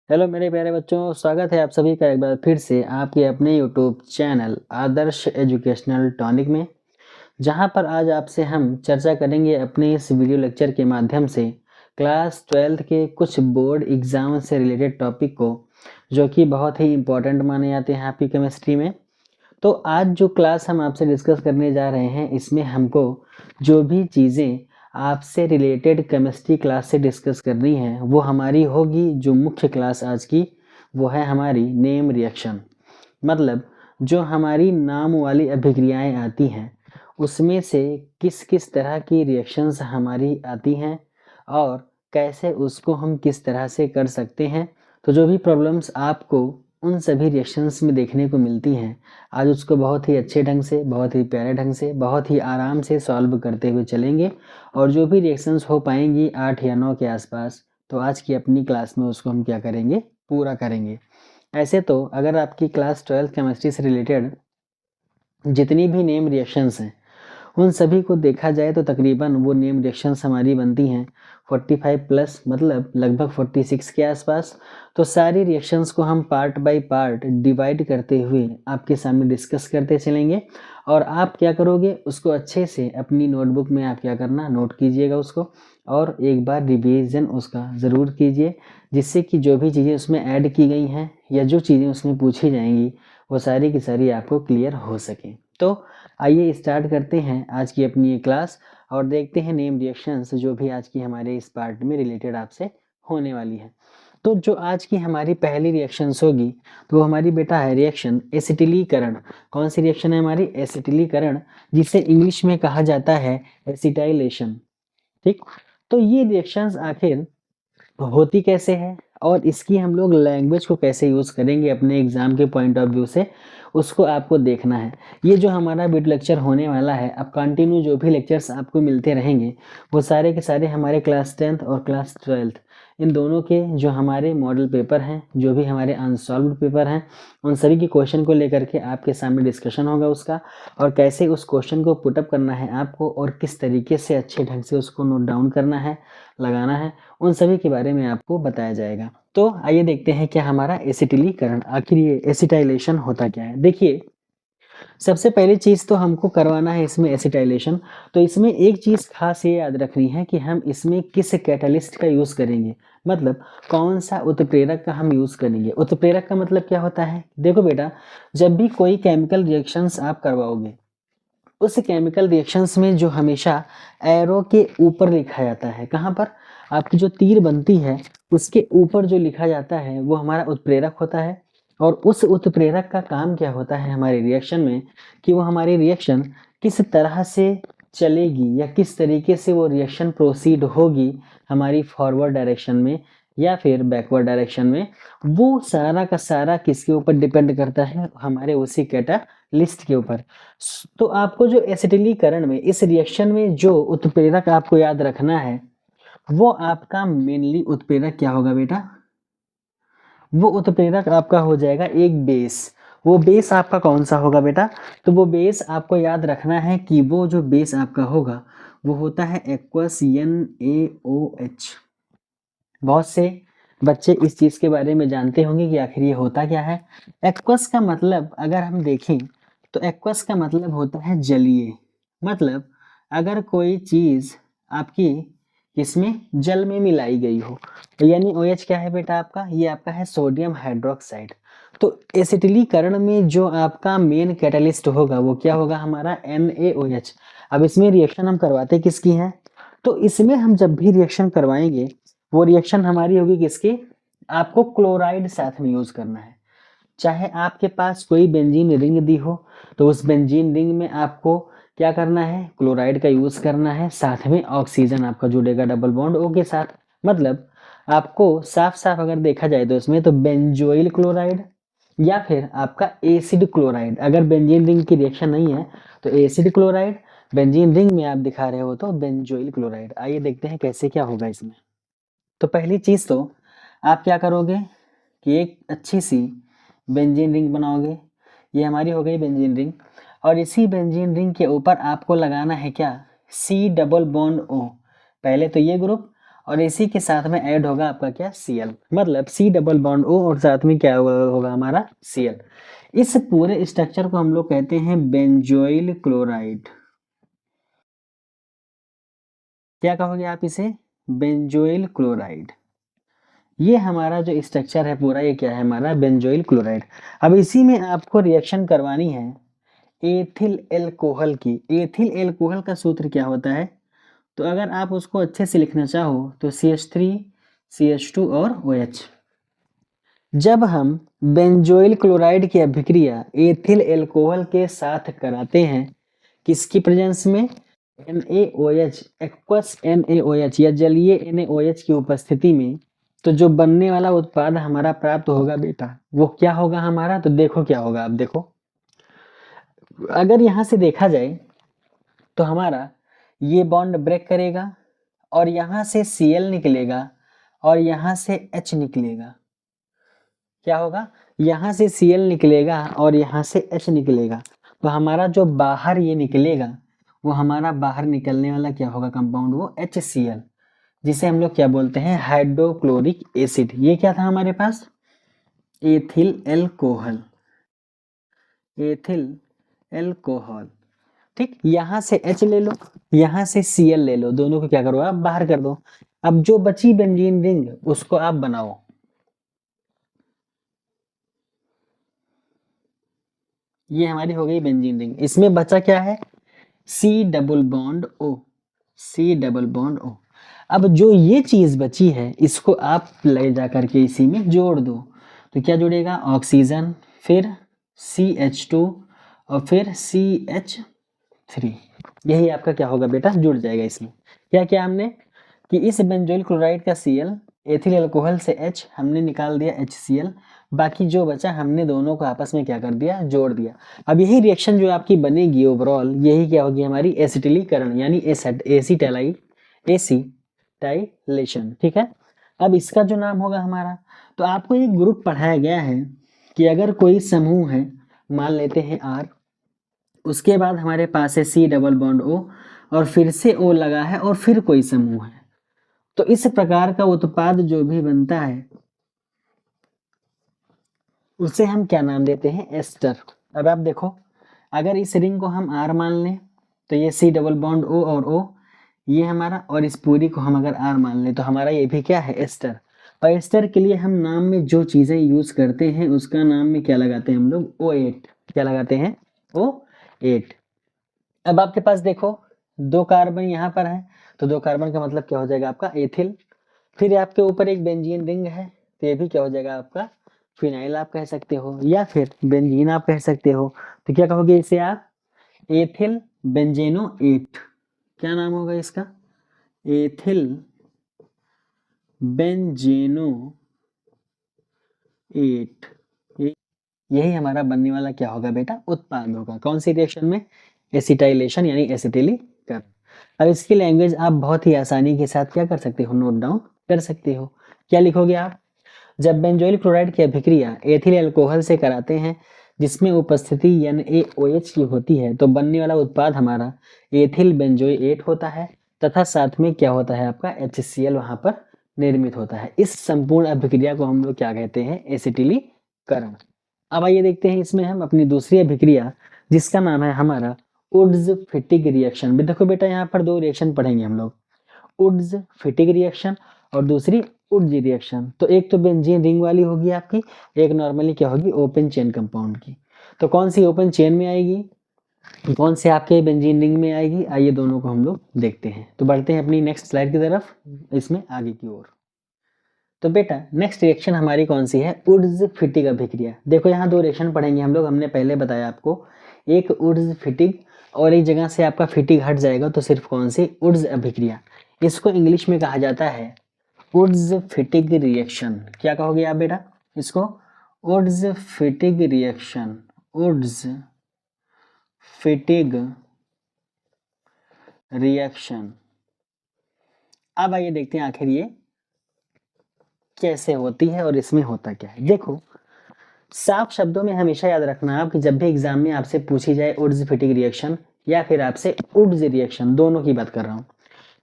Hello मेरे प्यारे बच्चों, स्वागत है आप सभी का एक बार फिर से आपके अपने यूट्यूब चैनल आदर्श एजुकेशनल टॉनिक में, जहां पर आज आपसे हम चर्चा करेंगे अपने इस वीडियो लेक्चर के माध्यम से क्लास 12th के कुछ बोर्ड एग्जाम से रिलेटेड टॉपिक को, जो कि बहुत ही इम्पोर्टेंट माने जाते हैं आपकी केमिस्ट्री में। तो आज जो क्लास हम आपसे डिस्कस करने जा रहे हैं, इसमें हमको जो भी चीज़ें आपसे रिलेटेड केमिस्ट्री क्लास से डिस्कस करनी है वो हमारी होगी। जो मुख्य क्लास आज की वो है हमारी नेम रिएक्शन, मतलब जो हमारी नाम वाली अभिक्रियाएं आती हैं उसमें से किस किस तरह की रिएक्शंस हमारी आती हैं और कैसे उसको हम किस तरह से कर सकते हैं। तो जो भी प्रॉब्लम्स आपको उन सभी रिएक्शंस में देखने को मिलती हैं, आज उसको बहुत ही अच्छे ढंग से, बहुत ही प्यारे ढंग से, बहुत ही आराम से सॉल्व करते हुए चलेंगे। और जो भी रिएक्शंस हो पाएंगी 8 या 9 के आसपास, तो आज की अपनी क्लास में उसको हम क्या करेंगे, पूरा करेंगे। ऐसे तो अगर आपकी क्लास 12th केमिस्ट्री से रिलेटेड जितनी भी नेम रिएक्शंस हैं उन सभी को देखा जाए तो तकरीबन वो नेम रिएक्शंस हमारी बनती हैं 45 प्लस, मतलब लगभग 46 के आसपास। तो सारी रिएक्शंस को हम पार्ट बाय पार्ट डिवाइड करते हुए आपके सामने डिस्कस करते चलेंगे। और आप क्या करोगे, उसको अच्छे से अपनी नोटबुक में आप क्या करना, नोट कीजिएगा उसको, और एक बार रिवीजन उसका ज़रूर कीजिए, जिससे कि जो भी चीज़ें उसमें ऐड की गई हैं या जो चीज़ें उसमें पूछी जाएंगी वो सारी की सारी आपको क्लियर हो सके। तो आइए स्टार्ट करते हैं आज की अपनी ये क्लास और देखते हैं नेम रिएक्शंस जो भी आज की हमारे इस पार्ट में रिलेटेड आपसे होने वाली है। तो जो आज की हमारी पहली रिएक्शंस होगी तो वो हमारी बेटा है रिएक्शन एसिटिलीकरण। कौन सी रिएक्शन है हमारी? एसिटिलीकरण, जिसे इंग्लिश में कहा जाता है एसिटाइलेशन। ठीक, तो ये रिएक्शंस आखिर होती कैसे है और इसकी हम लोग लैंग्वेज को कैसे यूज़ करेंगे अपने एग्जाम के पॉइंट ऑफ व्यू से, उसको आपको देखना है। ये जो हमारा वीडियो लेक्चर होने वाला है, अब कंटिन्यू जो भी लेक्चर्स आपको मिलते रहेंगे वो सारे के सारे हमारे क्लास 10th और क्लास 12th इन दोनों के जो हमारे मॉडल पेपर हैं, जो भी हमारे अनसॉल्व्ड पेपर हैं, उन सभी के क्वेश्चन को लेकर के आपके सामने डिस्कशन होगा उसका, और कैसे उस क्वेश्चन को पुटअप करना है आपको और किस तरीके से अच्छे ढंग से उसको नोट डाउन करना है, लगाना है, उन सभी के बारे में आपको बताया जाएगा। तो आइए देखते हैं क्या हमारा एसिटिलीकरण, आखिर ये एसिटाइलेशन होता क्या है। देखिए, सबसे पहली चीज़ तो हमको करवाना है इसमें एसिटाइलेशन। तो इसमें एक चीज़ खास ये याद रखनी है कि हम इसमें किस कैटलिस्ट का यूज़ करेंगे, मतलब कौन सा उत्प्रेरक का हम यूज़ करेंगे। उत्प्रेरक का मतलब क्या होता है? देखो बेटा, जब भी कोई केमिकल रिएक्शंस आप करवाओगे, उस केमिकल रिएक्शंस में जो हमेशा एरो के ऊपर लिखा जाता है, कहाँ पर? आपकी जो तीर बनती है उसके ऊपर जो लिखा जाता है वो हमारा उत्प्रेरक होता है। और उस उत्प्रेरक का काम क्या होता है हमारे रिएक्शन में, कि वो हमारी रिएक्शन किस तरह से चलेगी या किस तरीके से वो रिएक्शन प्रोसीड होगी हमारी फॉरवर्ड डायरेक्शन में या फिर बैकवर्ड डायरेक्शन में, वो सारा का सारा किसके ऊपर डिपेंड करता है? हमारे उसी कैटालिस्ट के ऊपर। तो आपको जो एसिटिलीकरण में, इस रिएक्शन में जो उत्प्रेरक आपको याद रखना है, वो आपका मेनली उत्प्रेरक क्या होगा बेटा? वो उत्प्रेरक आपका हो जाएगा एक बेस। वो बेस आपका कौन सा होगा बेटा? तो वो बेस आपको याद रखना है कि वो जो बेस आपका होगा वो होता है एक्वस NaOH। बहुत से बच्चे इस चीज के बारे में जानते होंगे कि आखिर ये होता क्या है। एक्वस का मतलब अगर हम देखें तो एक्वस का मतलब होता है जलीय। मतलब अगर कोई चीज आपकी इसमें जल में मिलाई गई हो, तो यानी OH क्या है बेटा आपका? ये आपका है सोडियम हाइड्रोक्साइड। तो एसिटिलीकरण में जो आपका मेन कैटलिस्ट होगा वो क्या होगा? हमारा NaOH। अब इसमें रिएक्शन हम करवाते किसकी है? तो इसमें हम जब भी रिएक्शन करवाएंगे वो रिएक्शन हमारी होगी किसकी? आपको क्लोराइड साथ में यूज करना है। चाहे आपके पास कोई बेंजीन रिंग दी हो तो उस बेंजीन रिंग में आपको क्या करना है? क्लोराइड का यूज करना है, साथ में ऑक्सीजन आपका जुड़ेगा डबल बॉन्ड O के साथ। मतलब आपको साफ साफ अगर देखा जाए तो इसमें तो बेंजोइल क्लोराइड या फिर आपका एसिड क्लोराइड, अगर बेंजीन रिंग की रिएक्शन नहीं है तो एसिड क्लोराइड, बेंजीन रिंग में आप दिखा रहे हो तो बेंजोइल क्लोराइड। आइए देखते हैं कैसे क्या होगा इसमें। तो पहली चीज तो आप क्या करोगे कि एक अच्छी सी बेंजीन रिंग बनाओगे। ये हमारी हो गई बेंजीन रिंग, और इसी बेंजीन रिंग के ऊपर आपको लगाना है क्या? C double bond O। पहले तो ये ग्रुप और इसी के साथ में ऐड होगा आपका क्या, Cl, मतलब C डबल बॉन्ड O और साथ में क्या होगा हमारा Cl। इस पूरे स्ट्रक्चर को हम लोग कहते हैं बेंजोइल क्लोराइड। क्या कहोगे आप इसे, बेंजोइल क्लोराइड। ये हमारा जो स्ट्रक्चर है पूरा, ये क्या है हमारा बेंजोइल क्लोराइड। अब इसी में आपको रिएक्शन करवानी है एथिल एल्कोहल की। एथिल एल्कोहल का सूत्र क्या होता है, तो अगर आप उसको अच्छे से लिखना चाहो तो CH3 CH2 और OH। जब हम बेंजोइल क्लोराइड की अभिक्रिया एथिल एल्कोहल के साथ कराते हैं, किसकी प्रेजेंस में, NaOH, एक्वस NaOH या जलीय NaOH की उपस्थिति में, तो जो बनने वाला उत्पाद हमारा प्राप्त होगा बेटा, वो क्या होगा हमारा, तो देखो क्या होगा। आप देखो, अगर यहां से देखा जाए तो हमारा ये बॉन्ड ब्रेक करेगा और यहां से Cl निकलेगा और यहां से H निकलेगा। क्या होगा, यहां से Cl निकलेगा और यहां से H निकलेगा, तो हमारा जो बाहर ये निकलेगा वो हमारा बाहर निकलने वाला क्या होगा कंपाउंड, वो HCl, जिसे हम लोग क्या बोलते हैं, हाइड्रोक्लोरिक एसिड। ये क्या था हमारे पास, एथिल एल्कोहल, एथिल एल्कोहल। ठीक, यहां से H ले लो, यहां से Cl ले लो, दोनों को क्या करो आप बाहर कर दो। अब जो बची बेंजीन रिंग उसको आप बनाओ। ये हमारी हो गई बेंजीन रिंग। इसमें बचा क्या है, C double bond O, C double bond O। अब जो ये चीज बची है इसको आप ले जा करके इसी में जोड़ दो, तो क्या जुड़ेगा, ऑक्सीजन, फिर CH2 और फिर CH3। यही आपका क्या होगा बेटा, जुड़ जाएगा इसमें। क्या क्या हमने कि इस बेंजोइल क्लोराइड का Cl, एथिल अल्कोहल से H हमने निकाल दिया HCl, बाकी जो बचा हमने दोनों को आपस में क्या कर दिया, जोड़ दिया। अब यही रिएक्शन जो आपकी बनेगी ओवरऑल, यही क्या होगी हमारी एसिटिलीकरण, यानी एसिटाइलेशन। ठीक है, अब इसका जो नाम होगा हमारा, तो आपको एक ग्रुप पढ़ाया गया है कि अगर कोई समूह है, मान लेते हैं R, उसके बाद हमारे पास है C डबल बॉन्ड O और फिर से O लगा है और फिर कोई समूह है, तो इस प्रकार का उत्पाद जो भी बनता है उसे हम क्या नाम देते हैं, एस्टर। अब आप देखो, अगर इस रिंग को हम R मान लें तो ये C डबल बॉन्ड O और O ये हमारा, और इस पूरी को हम अगर R मान लें तो हमारा ये भी क्या है, एस्टर। और एस्टर के लिए हम नाम में जो चीजें यूज करते हैं उसका नाम में क्या लगाते हैं हम लोग, O8। क्या लगाते हैं, O8। अब आपके पास देखो 2 कार्बन यहाँ पर है, तो 2 कार्बन का मतलब क्या हो जाएगा आपका एथिल। फिर आपके ऊपर एक बेंजीन रिंग है, तो ये भी क्या हो जाएगा आपका फिनाइल आप कह सकते हो, या फिर बेंजीन आप कह सकते हो। तो क्या कहोगे इसे आप, एथिल बेंजेनोएट। क्या नाम होगा इसका, एथिल बेंजेनोएट। यही हमारा बनने वाला क्या होगा बेटा, उत्पाद होगा। कौन सी रिएक्शन में, एसिटाइलेशन यानी एसिटिलीकरण। अब इसकी लैंग्वेज आप बहुत ही आसानी के साथ क्या कर सकते हो, नोट डाउन कर सकते हो। क्या लिखोगे आप, जब बेंजोइल क्लोराइड की अभिक्रिया एथिल अल्कोहल से कराते हैं जिसमें उपस्थिति NaOH की होती है, तो बनने वाला उत्पाद हमारा एथिल बेंजोएट होता है, तथा साथ में क्या होता है आपका HCl वहां पर निर्मित होता है। इस संपूर्ण अभिक्रिया को हम लोग क्या कहते हैं, एसिटिलीकरण। अब आइए देखते हैं इसमें हम अपनी दूसरी अभिक्रिया, जिसका नाम है हमारा वुड्स फिटिग रिएक्शन। देखो बेटा, यहाँ पर 2 रिएक्शन पढ़ेंगे हम लोग, वुड्स फिटिग रिएक्शन और दूसरी वुड्स रिएक्शन। तो एक तो बेंजीन रिंग वाली होगी आपकी, एक नॉर्मली क्या होगी, ओपन चेन कंपाउंड की। तो कौन सी ओपन चेन में आएगी, कौन से आपके बेंजीन रिंग में आएगी, आइए दोनों को हम लोग देखते हैं। तो बढ़ते हैं अपनी नेक्स्ट स्लाइड की तरफ, इसमें आगे की ओर। तो बेटा नेक्स्ट रिएक्शन हमारी कौन सी है, वुड्स फिटिग अभिक्रिया। देखो यहाँ 2 रिएक्शन पढ़ेंगे हम लोग, हमने पहले बताया आपको, एक वुड्स फिटिग और एक जगह से आपका फिटिग हट जाएगा, तो सिर्फ कौन सी, वुड्स अभिक्रिया। इसको इंग्लिश में कहा जाता है वुड्स फिटिग रिएक्शन। क्या कहोगे आप बेटा इसको, वुड्स फिटिग रिएक्शन, वुड्स फिटिग रिएक्शन। अब आइए देखते हैं आखिर ये कैसे होती है और इसमें होता क्या है। देखो, साफ शब्दों में हमेशा याद रखना आप कि जब भी एग्जाम में आपसे पूछी जाए वुड्स फिटिग रिएक्शन या फिर आपसे वुड्स रिएक्शन, दोनों की बात कर रहा हूं,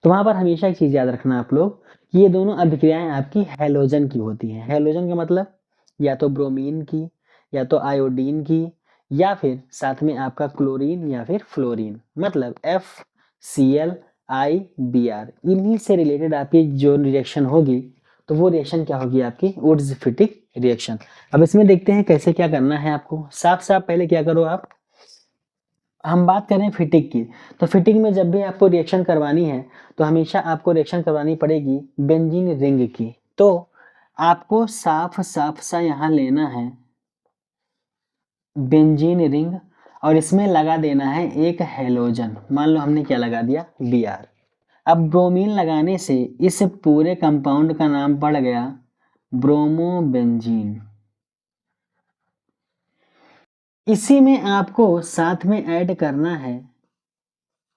तो वहां पर हमेशा एक चीज याद रखना आप लोग कि ये दोनों अभिक्रियाएं आपकी हैलोजन की होती हैं। हैलोजन का मतलब या तो ब्रोमीन की, या तो आयोडीन की, या फिर साथ में आपका क्लोरीन या फिर फ्लोरीन, मतलब FCl, IBr, इन्हीं से रिलेटेड आपकी जो रिएक्शन होगी तो वो रिएक्शन क्या होगी आपकी वुड्स-फिटिक रिएक्शन। अब इसमें देखते हैं कैसे क्या करना है आपको। साफ साफ पहले क्या करो आप, हम बात करें फिटिक की, तो फिटिक में जब भी आपको रिएक्शन करवानी है तो हमेशा आपको रिएक्शन करवानी पड़ेगी बेंजीन रिंग की। तो आपको साफ साफ सा यहाँ लेना है बेंजीन रिंग और इसमें लगा देना है एक हैलोजन। मान लो हमने क्या लगा दिया, Br। अब ब्रोमीन लगाने से इस पूरे कंपाउंड का नाम पड़ गया ब्रोमोबेंजीन। इसी में आपको साथ में ऐड करना है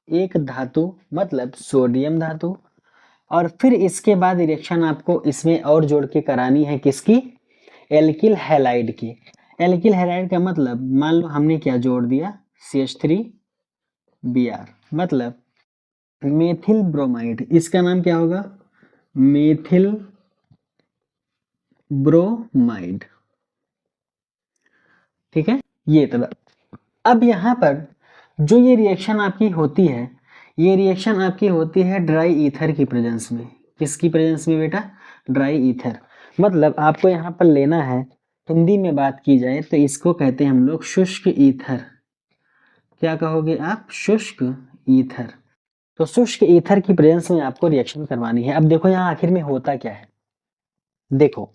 एक धातु, मतलब सोडियम धातु, और फिर इसके बाद रिएक्शन आपको इसमें और जोड़ के करानी है किसकी, एल्किल हैलाइड की। एल्किल हैलाइड का मतलब मान लो हमने क्या जोड़ दिया, CH3Br, मतलब मेथिल ब्रोमाइड। इसका नाम क्या होगा, मेथिल ब्रोमाइड। ठीक है, ये तरह। अब यहाँ पर जो ये रिएक्शन आपकी होती है, ये रिएक्शन आपकी होती है ड्राई ईथर की प्रेजेंस में। किसकी प्रेजेंस में बेटा, ड्राई ईथर। मतलब आपको यहाँ पर लेना है, हिंदी में बात की जाए तो इसको कहते हैं हम लोग शुष्क ईथर। क्या कहोगे आप, शुष्क ईथर। तो शुष्क ईथर की प्रेजेंस में आपको रिएक्शन करवानी है। अब देखो यहाँ आखिर में होता क्या है, देखो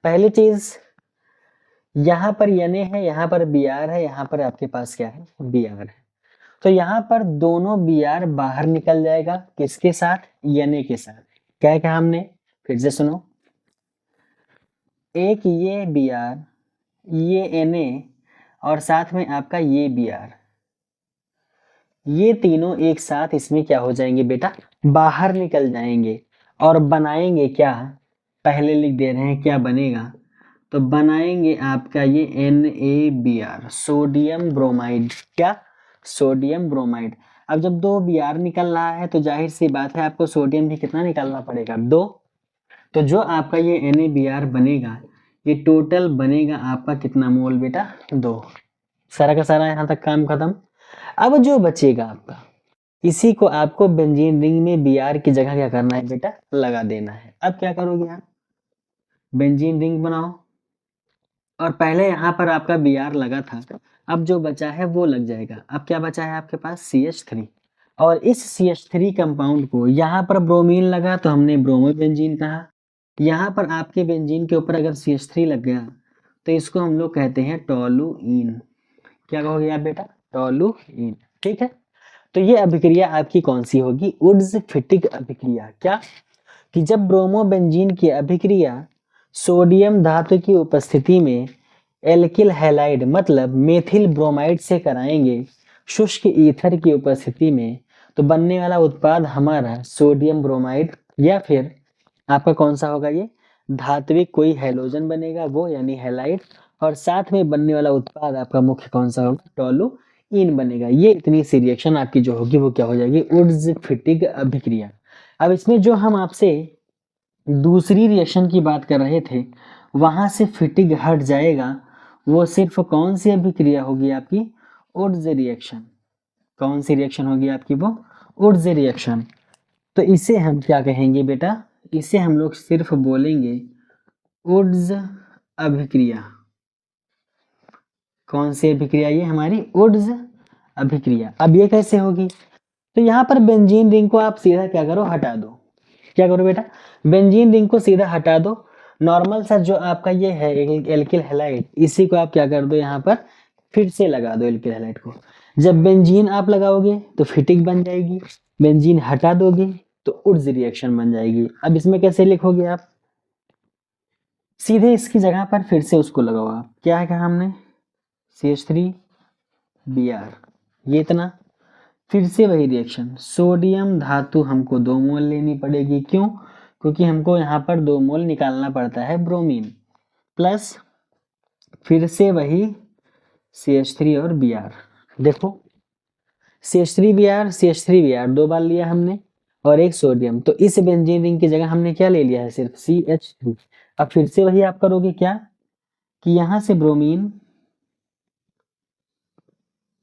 पहली चीज यहाँ पर Na है, यहाँ पर Br है, यहाँ पर आपके पास क्या है, Br है। तो यहाँ पर दोनों Br बाहर निकल जाएगा, किसके साथ, Na के साथ। क्या है, क्या हमने, फिर से सुनो, एक ये Br, ये Na, और साथ में आपका ये Br, ये तीनों एक साथ इसमें क्या हो जाएंगे बेटा, बाहर निकल जाएंगे और बनाएंगे क्या, पहले लिख दे रहे हैं क्या बनेगा, तो बनाएंगे आपका ये NaBr, सोडियम ब्रोमाइड। क्या, सोडियम ब्रोमाइड। अब जब 2 Br निकल रहा है तो जाहिर सी बात है आपको सोडियम भी कितना निकालना पड़ेगा, 2। तो जो आपका ये NaBr बनेगा, ये टोटल बनेगा आपका कितना मोल बेटा, 2। सारा का सारा यहाँ तक काम खत्म। अब जो बचेगा आपका, इसी को आपको बेंजीन रिंग में Br की जगह क्या करना है बेटा, लगा देना है। अब क्या करोगे आप, बेंजीन रिंग बनाओ, और पहले यहाँ पर आपका Br लगा था, अब जो बचा है वो लग जाएगा। अब क्या बचा है आपके पास, CH3, और इस CH3 कंपाउंड को यहाँ पर ब्रोमीन लगा तो हमने ब्रोमोबेंजीन कहा। यहाँ पर आपके बेंजीन के ऊपर अगर CH3 लग गया तो इसको हम लोग कहते हैं टोलुईन। क्या कहोगे आप बेटा, टोलुईन। ठीक है, तो ये अभिक्रिया आपकी कौन सी होगी, वुड्स-फिटिक अभिक्रिया। क्या, कि जब ब्रोमोबेंजीन की अभिक्रिया सोडियम धातु की उपस्थिति में एल्किल हैलाइड मतलब मेथिल ब्रोमाइड से कराएंगे शुष्क ईथर की उपस्थिति में, तो बनने वाला उत्पाद हमारा सोडियम ब्रोमाइड, या फिर आपका कौन सा होगा, ये धात्विक कोई हैलोजन बनेगा वो, यानी हैलाइड, और साथ में बनने वाला उत्पाद आपका मुख्य कौन सा होगा, टोलुईन बनेगा। ये इतनी सी रिएक्शन आपकी जो होगी वो क्या हो जाएगी, वुड्स-फिटिक अभिक्रिया। अब इसमें जो हम आपसे दूसरी रिएक्शन की बात कर रहे थे, वहां से फिटिग हट जाएगा, वो सिर्फ कौन सी अभिक्रिया होगी आपकी, वुड्स रिएक्शन। कौन सी रिएक्शन होगी आपकी, वो वुड्स रिएक्शन। तो इसे हम क्या कहेंगे बेटा, इसे हम लोग सिर्फ बोलेंगे वुड्स अभिक्रिया। कौन सी अभिक्रिया, ये हमारी वुड्स अभिक्रिया। अब ये कैसे होगी, तो यहाँ पर बेंजीन रिंग को आप सीधा क्या करो, हटा दो। क्या करो बेटा, बेंजीन रिंग को सीधा हटा दो। नॉर्मल सा जो आपका ये है एल्किल हैलाइड, इसी को आप क्या कर दो, यहाँ पर फिर से लगा दो एल्किल हैलाइड को। जब बेंजीन आप लगाओगे तो फिटिक बन जाएगी, बेंजीन हटा दोगे तो वुड्स रिएक्शन बन जाएगी। अब इसमें कैसे लिखोगे आप, सीधे इसकी जगह पर फिर से उसको लगाओ आप। क्या है कहा हमने, CH3Br, ये इतना। फिर से वही रिएक्शन, सोडियम धातु हमको 2 मोल लेनी पड़ेगी। क्यों, क्योंकि हमको यहाँ पर 2 मोल निकालना पड़ता है ब्रोमीन, प्लस फिर से वही CH3 और Br। देखो CH3Br 2 बार लिया हमने, और एक सोडियम। तो इस बेंजीन रिंग की जगह हमने क्या ले लिया है, सिर्फ CH3। अब फिर से वही आप करोगे क्या कि यहां से ब्रोमीन,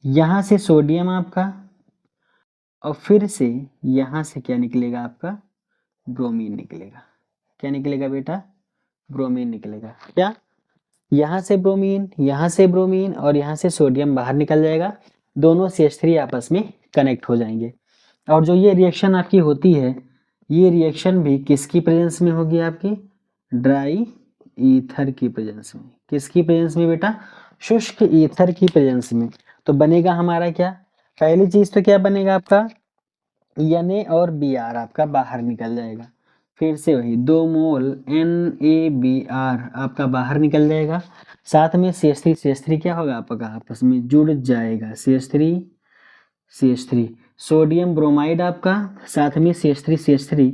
यहां से सोडियम आपका, और फिर से यहां से क्या निकलेगा आपका, ब्रोमीन निकलेगा। क्या निकलेगा बेटा, ब्रोमीन निकलेगा। क्या, यहाँ से ब्रोमीन, यहाँ से ब्रोमीन और यहाँ से सोडियम बाहर निकल जाएगा, दोनों CH3 आपस में कनेक्ट हो जाएंगे। और जो ये रिएक्शन आपकी होती है, ये रिएक्शन भी किसकी प्रेजेंस में होगी, आपकी ड्राई ईथर की प्रेजेंस में। किसकी प्रेजेंस में बेटा, शुष्क ईथर की प्रेजेंस में। तो बनेगा हमारा क्या, पहली चीज तो क्या बनेगा आपका, Na और Br आपका बाहर निकल जाएगा। फिर से वही 2 मोल NaBr आपका बाहर निकल जाएगा। साथ में CH3 क्या होगा आपका, आपस में जुड़ जाएगा, CH3 सोडियम ब्रोमाइड आपका, साथ में CH3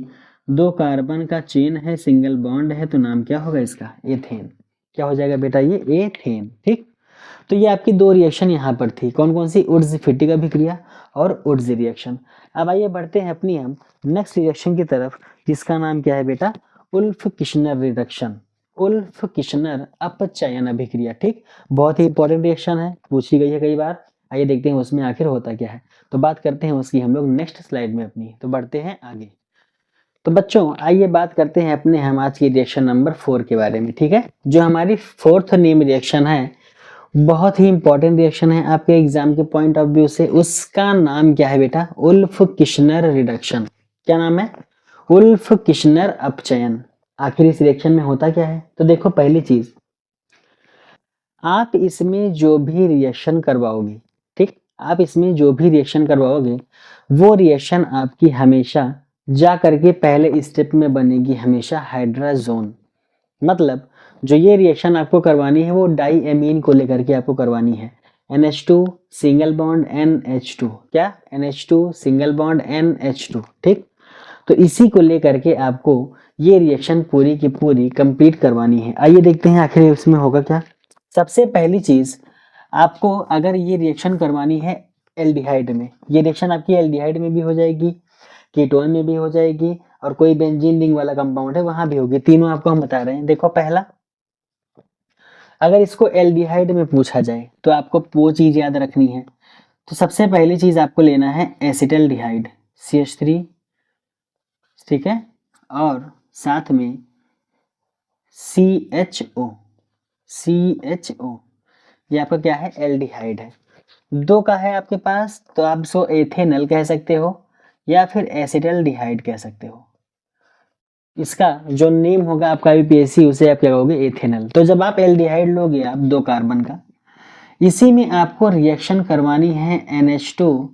2 कार्बन का चेन है, सिंगल बॉन्ड है, तो नाम क्या होगा इसका, एथेन। क्या हो जाएगा बेटा, ये एथेन। ठीक, तो ये आपकी 2 रिएक्शन यहाँ पर थी, कौन कौन सी, उड्स-फिट्टिक अभिक्रिया और उड्स रिएक्शन। अब आइए बढ़ते हैं अपनी हम नेक्स्ट रिएक्शन की तरफ, जिसका नाम क्या है बेटा, उल्फ-किश्नर रिडक्शन, उल्फ-किश्नर अपचयन अभिक्रिया। ठीक, बहुत ही इंपॉर्टेंट रिएक्शन है, पूछी गई है कई बार। आइए देखते हैं उसमें आखिर होता क्या है, तो बात करते हैं उसकी हम लोग नेक्स्ट स्लाइड में अपनी। तो बढ़ते हैं आगे। तो बच्चों आइए बात करते हैं अपने हम आज की रिएक्शन नंबर 4 के बारे में। ठीक है, जो हमारी 4th नेम रिएक्शन है, बहुत ही इंपॉर्टेंट रिएक्शन है आपके एग्जाम के पॉइंट ऑफ व्यू से। उसका नाम क्या है बेटा, उल्फ-किश्नर रिडक्शन। क्या नाम है, उल्फ-किश्नर अपचयन। आखिर इस रिएक्शन में होता क्या है, तो देखो पहली चीज, आप इसमें जो भी रिएक्शन करवाओगे, ठीक, आप इसमें जो भी रिएक्शन करवाओगे, वो रिएक्शन आपकी हमेशा जा करके पहले स्टेप में बनेगी हमेशा हाइड्राजोन। मतलब जो ये रिएक्शन आपको करवानी है वो डाई एमीन को लेकर के आपको करवानी है, NH2 सिंगल बॉन्ड NH2। क्या, NH2 सिंगल बॉन्ड NH2। ठीक, तो इसी को लेकर के आपको ये रिएक्शन पूरी की पूरी कंप्लीट करवानी है। आइए देखते हैं आखिर इसमें होगा क्या। सबसे पहली चीज, आपको अगर ये रिएक्शन करवानी है एल्डिहाइड में, ये रिएक्शन आपकी एल्डिहाइड में भी हो जाएगी, कीटोन में भी हो जाएगी, और कोई बेंजीन रिंग वाला कंपाउंड है वहां भी होगी, तीनों आपको हम बता रहे हैं। देखो पहला, अगर इसको एल्डिहाइड में पूछा जाए तो आपको वो चीज याद रखनी है। तो सबसे पहली चीज आपको लेना है एसिटल्डिहाइड, CH3, ठीक है, और साथ में CHO, ये आपका क्या है, एल्डिहाइड है। 2 का है आपके पास, तो आप इसको एथेनल कह सकते हो या फिर एसिटल्डिहाइड कह सकते हो। इसका जो नेम होगा आपका IUPAC, उसे आप क्या कहोगे, एथेनल। तो जब आप एल्डिहाइड लोगे आप 2 कार्बन का, इसी में आपको रिएक्शन करवानी है NH2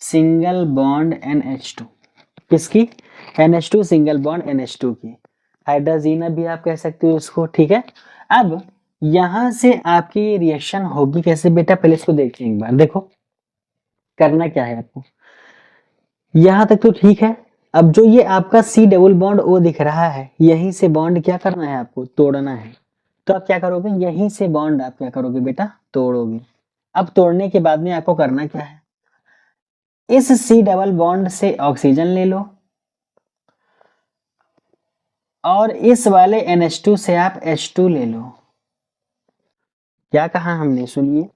सिंगल बॉन्ड NH2। किसकी, NH2 सिंगल बॉन्ड NH2 की, हाइड्रोजीना भी आप कह सकते हो इसको। ठीक है, अब यहां से आपकी रिएक्शन होगी कैसे बेटा, पहले इसको देखिए एक बार। देखो करना क्या है आपको, यहां तक तो ठीक है। अब जो ये आपका C डबल बॉन्ड O दिख रहा है, यहीं से बॉन्ड क्या करना है आपको, तोड़ना है। तो आप क्या करोगे, यहीं से बॉन्ड आप क्या करोगे बेटा, तोड़ोगे। अब तोड़ने के बाद में आपको करना क्या है, इस C डबल बॉन्ड से ऑक्सीजन ले लो, और इस वाले NH2 से आप H2 ले लो। क्या कहा हमने, सुनिए,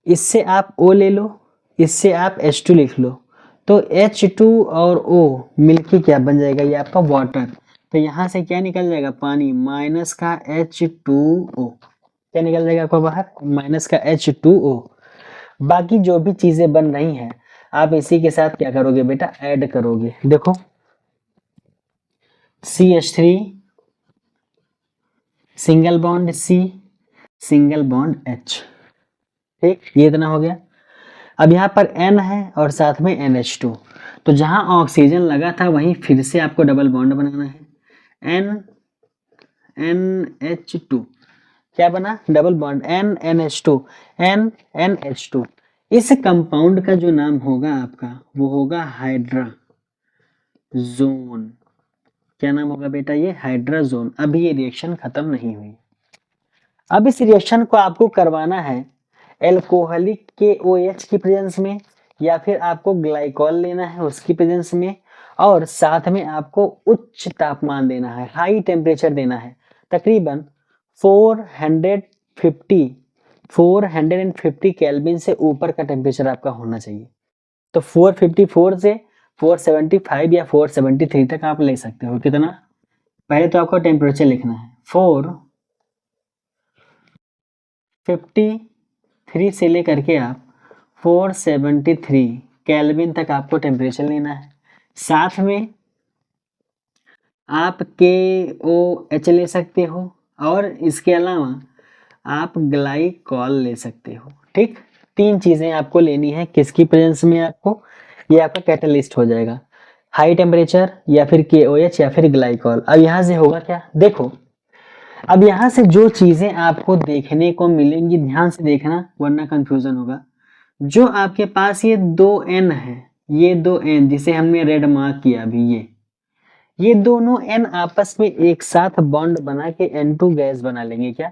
इससे आप O ले लो, इससे आप H2 लिख लो, तो H2 और O मिलके क्या बन जाएगा, ये आपका वाटर। तो यहां से क्या निकल जाएगा, पानी, माइनस का H2O। क्या निकल जाएगा आपका बाहर, माइनस का H2O। बाकी जो भी चीजें बन रही हैं आप इसी के साथ क्या करोगे बेटा, ऐड करोगे। देखो CH3 single bond C single bond H। ठीक, ये इतना हो गया। अब यहाँ पर N है और साथ में NH2, तो जहां ऑक्सीजन लगा था वहीं फिर से आपको डबल बॉन्ड बनाना है, NH2। क्या बना, डबल बॉन्ड, NH2, NH2। इस कंपाउंड का जो नाम होगा आपका वो होगा हाइड्राजोन। क्या नाम होगा बेटा, ये हाइड्राजोन। अभी ये रिएक्शन खत्म नहीं हुई, अब इस रिएक्शन को आपको करवाना है एल्कोहलिक के OH की प्रेजेंस में, या फिर आपको ग्लाइकॉल लेना है उसकी प्रेजेंस में, और साथ में आपको उच्च तापमान देना है, हाई टेम्परेचर देना है। तकरीबन 450 केल्विन से ऊपर का टेम्परेचर आपका होना चाहिए। तो 454 से 475 या 473 तक आप ले सकते हो। कितना? पहले तो आपको टेम्परेचर लिखना है, 453 से लेकर के आप 473 केल्विन तक आपको टेम्परेचर लेना है। साथ में आप KOH ले सकते हो और इसके अलावा आप ग्लाइकॉल ले सकते हो। ठीक, 3 चीजें आपको लेनी है। किसकी प्रेजेंस में? आपको ये आपका कैटलिस्ट हो जाएगा, हाई टेम्परेचर या फिर KOH या फिर ग्लाइकॉल। अब यहाँ से होगा क्या? देखो, अब यहाँ से जो चीजें आपको देखने को मिलेंगी, ध्यान से देखना वरना कंफ्यूजन होगा। जो आपके पास ये 2N है, ये 2N जिसे हमने रेड मार्क किया अभी, ये दोनों N आपस में एक साथ बॉन्ड बना के N2 गैस बना लेंगे। क्या?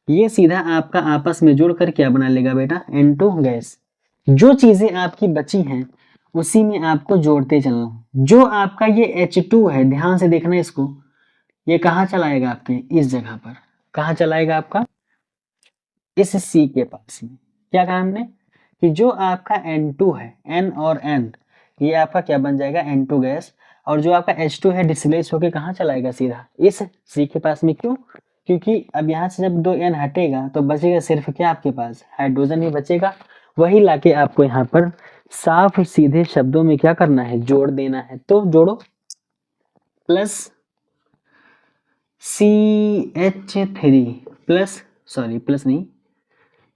ये सीधा आपका आपस में जोड़कर क्या बना लेगा बेटा? N2 gas. जो चीजें आपकी बची हैं उसी में आपको जोड़ते चलना। जो आपका ये H2 है, ध्यान से देखना इसको, ये कहाँ चलाएगा? आपके इस जगह पर। कहाँ चलाएगा? आपका इस C के पास में। क्या कहा हमने कि जो आपका N2 है, N और N, ये आपका क्या बन जाएगा? N2 gas. और जो आपका H2 है डिस्प्लेस होके कहाँ चलाएगा? सीधा इस C के पास में। क्यों? क्योंकि अब यहाँ से जब 2N हटेगा तो बचेगा सिर्फ क्या आपके पास? हाइड्रोजन ही बचेगा। वही लाके आपको यहाँ पर साफ सीधे शब्दों में क्या करना है? जोड़ देना है। तो जोड़ो, plus CH3 plus, sorry plus नहीं,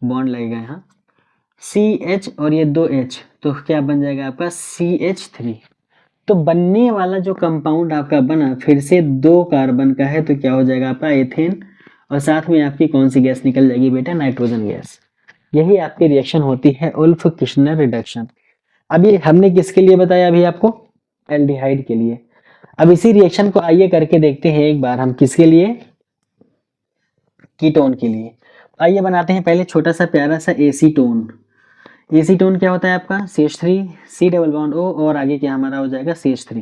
बॉन्ड लगेगा यहाँ, CH और ये 2H, तो क्या बन जाएगा आपका? CH3। तो बनने वाला जो कंपाउंड आपका बना फिर से 2 कार्बन का है, तो क्या हो जाएगा आपका? एथेन। और साथ में आपकी कौन सी गैस निकल जाएगी बेटा? Nitrogen gas. यही आपकी रिएक्शन होती है उल्फ किर्शनर रिडक्शन। अभी हमने किसके लिए बताया? अभी आपको एल्डिहाइड के लिए। अब इसी रिएक्शन को आइए करके देखते हैं एक बार हम। किसके लिए? कीटोन के लिए। आइए बनाते हैं पहले छोटा सा प्यारा सा एसीटोन। एसीटोन क्या होता है आपका? CH3 C double bond O और आगे क्या हमारा हो जाएगा? CH3।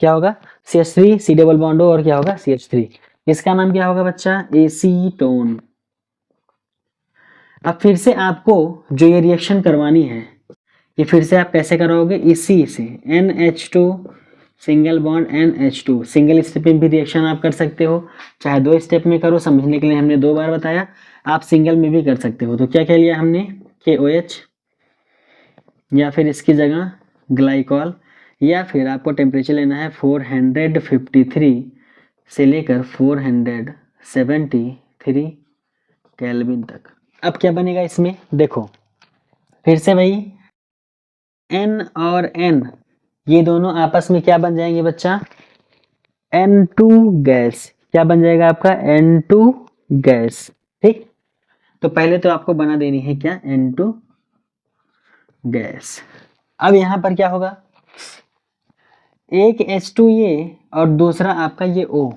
क्या होगा? CH3 C double bond O और क्या होगा? CH3। इसका नाम क्या होगा बच्चा? एसीटोन। अब फिर से आपको जो ये रिएक्शन करवानी है, ये फिर से आप कैसे कराओगे? इसी से NH2 single bond NH2। Single step में भी रिएक्शन आप कर सकते हो, चाहे 2 स्टेप में करो, समझने के लिए हमने 2 बार बताया। आप सिंगल में भी कर सकते हो। तो क्या क्या लिया हमने? KOH या फिर इसकी जगह ग्लाइकॉल, या फिर आपको टेम्परेचर लेना है 453 से लेकर 473 केल्विन तक। अब क्या बनेगा इसमें? देखो फिर से वही N और N, ये दोनों आपस में क्या बन जाएंगे बच्चा? N2 gas. क्या बन जाएगा आपका? N2 gas. ठीक, तो पहले तो आपको बना देनी है क्या? N2 gas. अब यहां पर क्या होगा? एक H2 ये और दूसरा आपका ये O,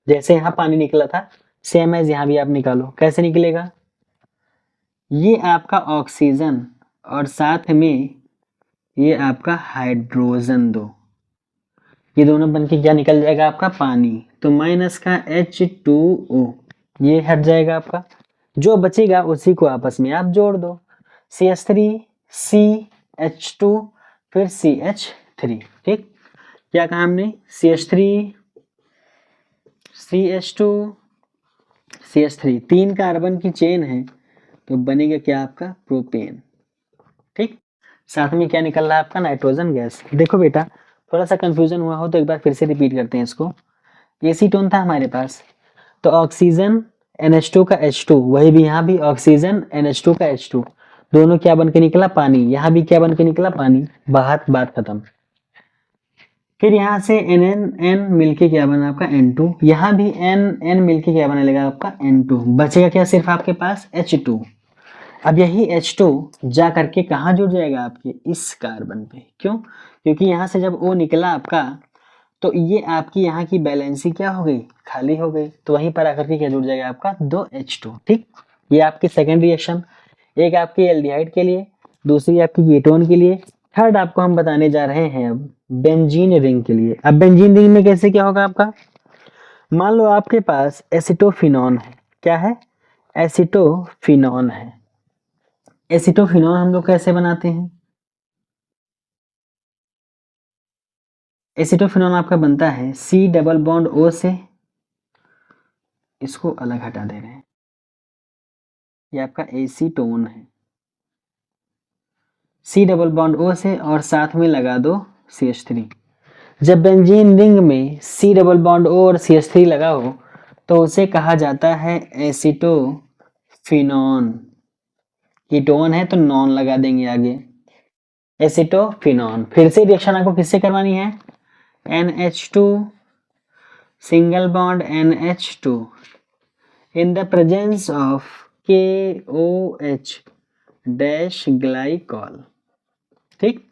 जैसे यहां पानी निकला था सेम एज यहां भी आप निकालो। कैसे निकलेगा? ये आपका ऑक्सीजन और साथ में ये आपका हाइड्रोजन 2, ये दोनों बनके क्या निकल जाएगा आपका? पानी। तो माइनस का H2O ये हट जाएगा आपका। जो बचेगा उसी को आपस में आप जोड़ दो, CH3 CH2 फिर CH3। ठीक, क्या कहा हमने? CH3 CH2 CH3, 3 कार्बन की चेन है तो बनेगा क्या आपका? प्रोपेन। ठीक, साथ में क्या निकल रहा है आपका? Nitrogen gas. देखो बेटा, थोड़ा सा कंफ्यूजन हुआ हो तो एक बार फिर से रिपीट करते हैं इसको। एसीटोन था हमारे पास, तो ऑक्सीजन NH2 का H2, वही भी यहाँ भी ऑक्सीजन NH2 का H2, दोनों क्या बन के निकला? पानी। यहाँ भी क्या बन के निकला? पानी। बात खत्म। फिर यहाँ से N मिलके क्या बना आपका? N2। यहाँ भी N मिलके क्या बना लेगा आपका? N2। बचेगा क्या सिर्फ आपके पास? H2। अब यही H2 जा करके कहाँ जुड़ जाएगा? आपके इस कार्बन पे। क्यों? क्योंकि यहाँ से जब O निकला आपका तो ये आपकी यहाँ की बैलेंसी क्या हो गई? खाली हो गई। तो वहीं पर आकर के क्या जुड़ जाएगा आपका? 2H2। ठीक, ये आपकी सेकेंड रिएक्शन। एक आपकी एल्डिहाइड के लिए, दूसरी आपकी कीटोन के लिए। थर्ड आपको हम बताने जा रहे हैं अब बेंजीन रिंग के लिए। अब बेंजीन रिंग में कैसे क्या होगा आपका, मान लो आपके पास एसिटोफिनॉन है। क्या है, एसिटोफिनॉन है। एसिटोफिनॉन हम लोग कैसे बनाते हैं, एसिटोफिनॉन आपका बनता है सी डबल बॉन्ड ओ से, इसको अलग हटा दे रहे हैं, ये आपका एसीटोन है, सी डबल बॉन्ड ओ से और साथ में लगा दो CH3। जब बेंजीन रिंग में सी डबल बॉन्ड ओ और CH3 लगा हो तो उसे कहा जाता है एसिटोफिनॉन। कीटोन है तो नॉन लगा देंगे आगे, एसिटोफिनॉन। फिर से रिएक्शन आपको किससे करवानी है, NH2 single bond NH2 in the presence of KOH dash glycol. ठीक,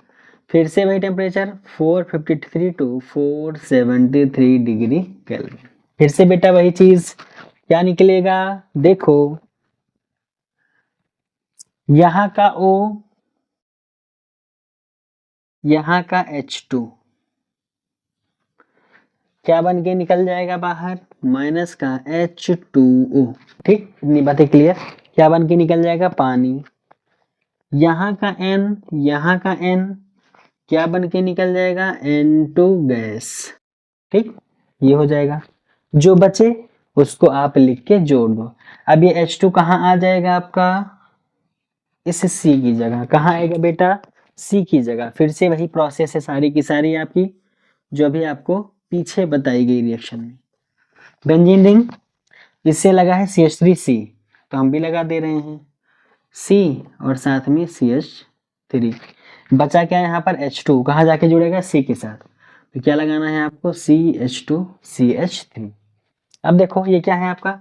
फिर से वही टेम्परेचर 453 टू 473 डिग्री केल्विन। फिर से बेटा वही चीज, क्या निकलेगा, देखो यहाँ का O, यहाँ का H2 क्या बन के निकल जाएगा बाहर, माइनस का H2O। ठीक, इतनी बातें क्लियर। क्या बन के निकल जाएगा, पानी। यहाँ का N, यहाँ का N क्या बन के निकल जाएगा, N2 गैस। ठीक, ये हो जाएगा। जो बचे उसको आप लिख के जोड़ दो। अब ये H2 कहाँ आ जाएगा आपका, इस C की जगह। कहाँ आएगा बेटा, C की जगह। फिर से वही प्रोसेस है सारी की सारी आपकी, जो अभी आपको पीछे बताई गई रिएक्शन में। बेंजीन रिंग, इससे लगा है CH3C, तो हम भी लगा दे रहे हैं C और साथ में CH3। बचा क्या है यहाँ पर, H2 कहाँ जाके जुड़ेगा, C के साथ। तो क्या लगाना है आपको, CH2 CH3। अब देखो ये क्या है आपका,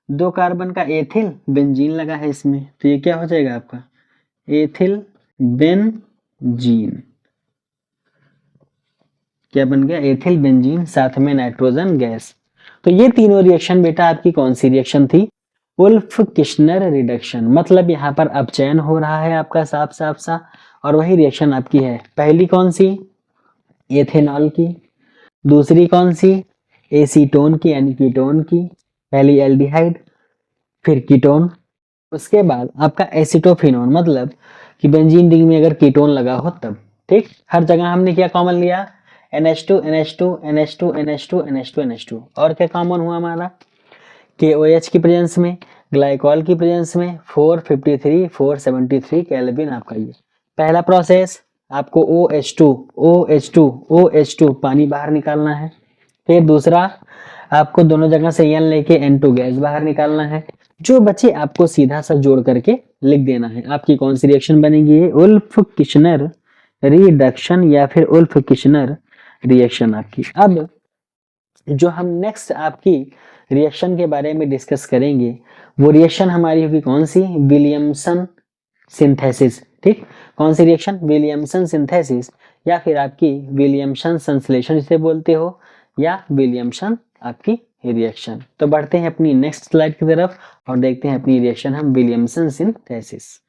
2 कार्बन का एथिल बेंजीन लगा है इसमें, तो ये क्या हो जाएगा आपका, एथिल बेंजीन। क्या बन गया, एथिल बेंजीन, साथ में नाइट्रोजन गैस। तो ये तीनों रिएक्शन बेटा आपकी कौन सी रिएक्शन थी, उल्फ किश्नर रिडक्शन। मतलब यहाँ पर अपचयन हो रहा है आपका साफ साफ सा, और वही रिएक्शन आपकी है। पहली कौन सी, एथेनॉल की। दूसरी कौन सी, एसीटोन की यानी कीटोन की। पहली एल्डिहाइड फिर कीटोन, उसके बाद आपका एसिटोफिनोन, मतलब कि बेंजीन रिंग में अगर कीटोन लगा हो तब। ठीक, हर जगह हमने क्या कॉमन लिया, NH2 NH2 NH2 NH2 NH2 NH2। और क्या कॉमन हुआ हमारा, KOH की प्रेजेंस में, ग्लाइकॉल की प्रेजेंस में 453 473 केल्विन आपका ये पहला प्रोसेस। आपको OH2 पानी बाहर निकालना है। फिर दूसरा, आपको दोनों जगह से N लेके N2 गैस बाहर निकालना है। जो बचे आपको सीधा सा जोड़ करके लिख देना है। आपकी कौन सी रिएक्शन बनेगी, उल्फ किश्नर रिडक्शन या फिर उल्फ किश्नर रिएक्शन आपकी। अब जो हम नेक्स्ट आपकी रिएक्शन के बारे में डिस्कस करेंगे वो रिएक्शन हमारी होगी कौन सी, विलियमसन सिंथेसिस। ठीक, कौन सी रिएक्शन, विलियमसन सिंथेसिस, या फिर आपकी विलियमसन संश्लेषण जिसे बोलते हो, या विलियमसन आपकी रिएक्शन। तो बढ़ते हैं अपनी नेक्स्ट स्लाइड की तरफ और देखते हैं अपनी रिएक्शन हम विलियमसन सिंथेसिस।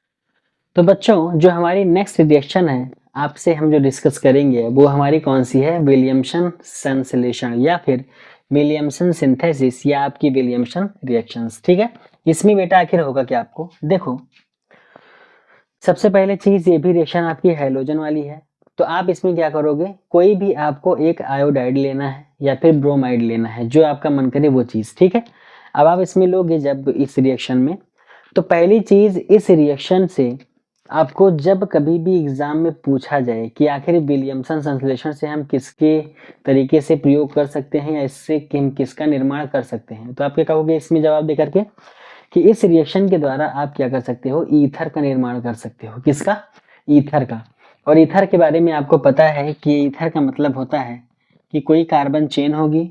तो बच्चों जो हमारी नेक्स्ट रिएक्शन है आपसे हम जो डिस्कस करेंगे वो हमारी कौन सी है, विलियमसन संश्लेषण या फिर विलियमसन सिंथेसिस या आपकी विलियमसन रिएक्शंस। ठीक है, इसमें बेटा आखिर होगा क्या, आपको देखो सबसे पहले चीज ये भी रिएक्शन आपकी हैलोजन वाली है। तो आप इसमें क्या करोगे, कोई भी आपको एक आयोडाइड लेना है या फिर ब्रोमाइड लेना है, जो आपका मन करे वो चीज। ठीक है, अब आप इसमें लोगे जब इस रिएक्शन में, तो पहली चीज इस रिएक्शन से आपको जब कभी भी एग्जाम में पूछा जाए कि आखिर विलियमसन संश्लेषण से हम किसके तरीके से प्रयोग कर सकते हैं या इससे हम किसका निर्माण कर सकते हैं, तो आप क्या कहोगे इसमें जवाब दे करके कि इस रिएक्शन के द्वारा आप क्या कर सकते हो, ईथर का निर्माण कर सकते हो। किसका, ईथर का। और ईथर के बारे में आपको पता है कि ईथर का मतलब होता है कि कोई कार्बन चेन होगी,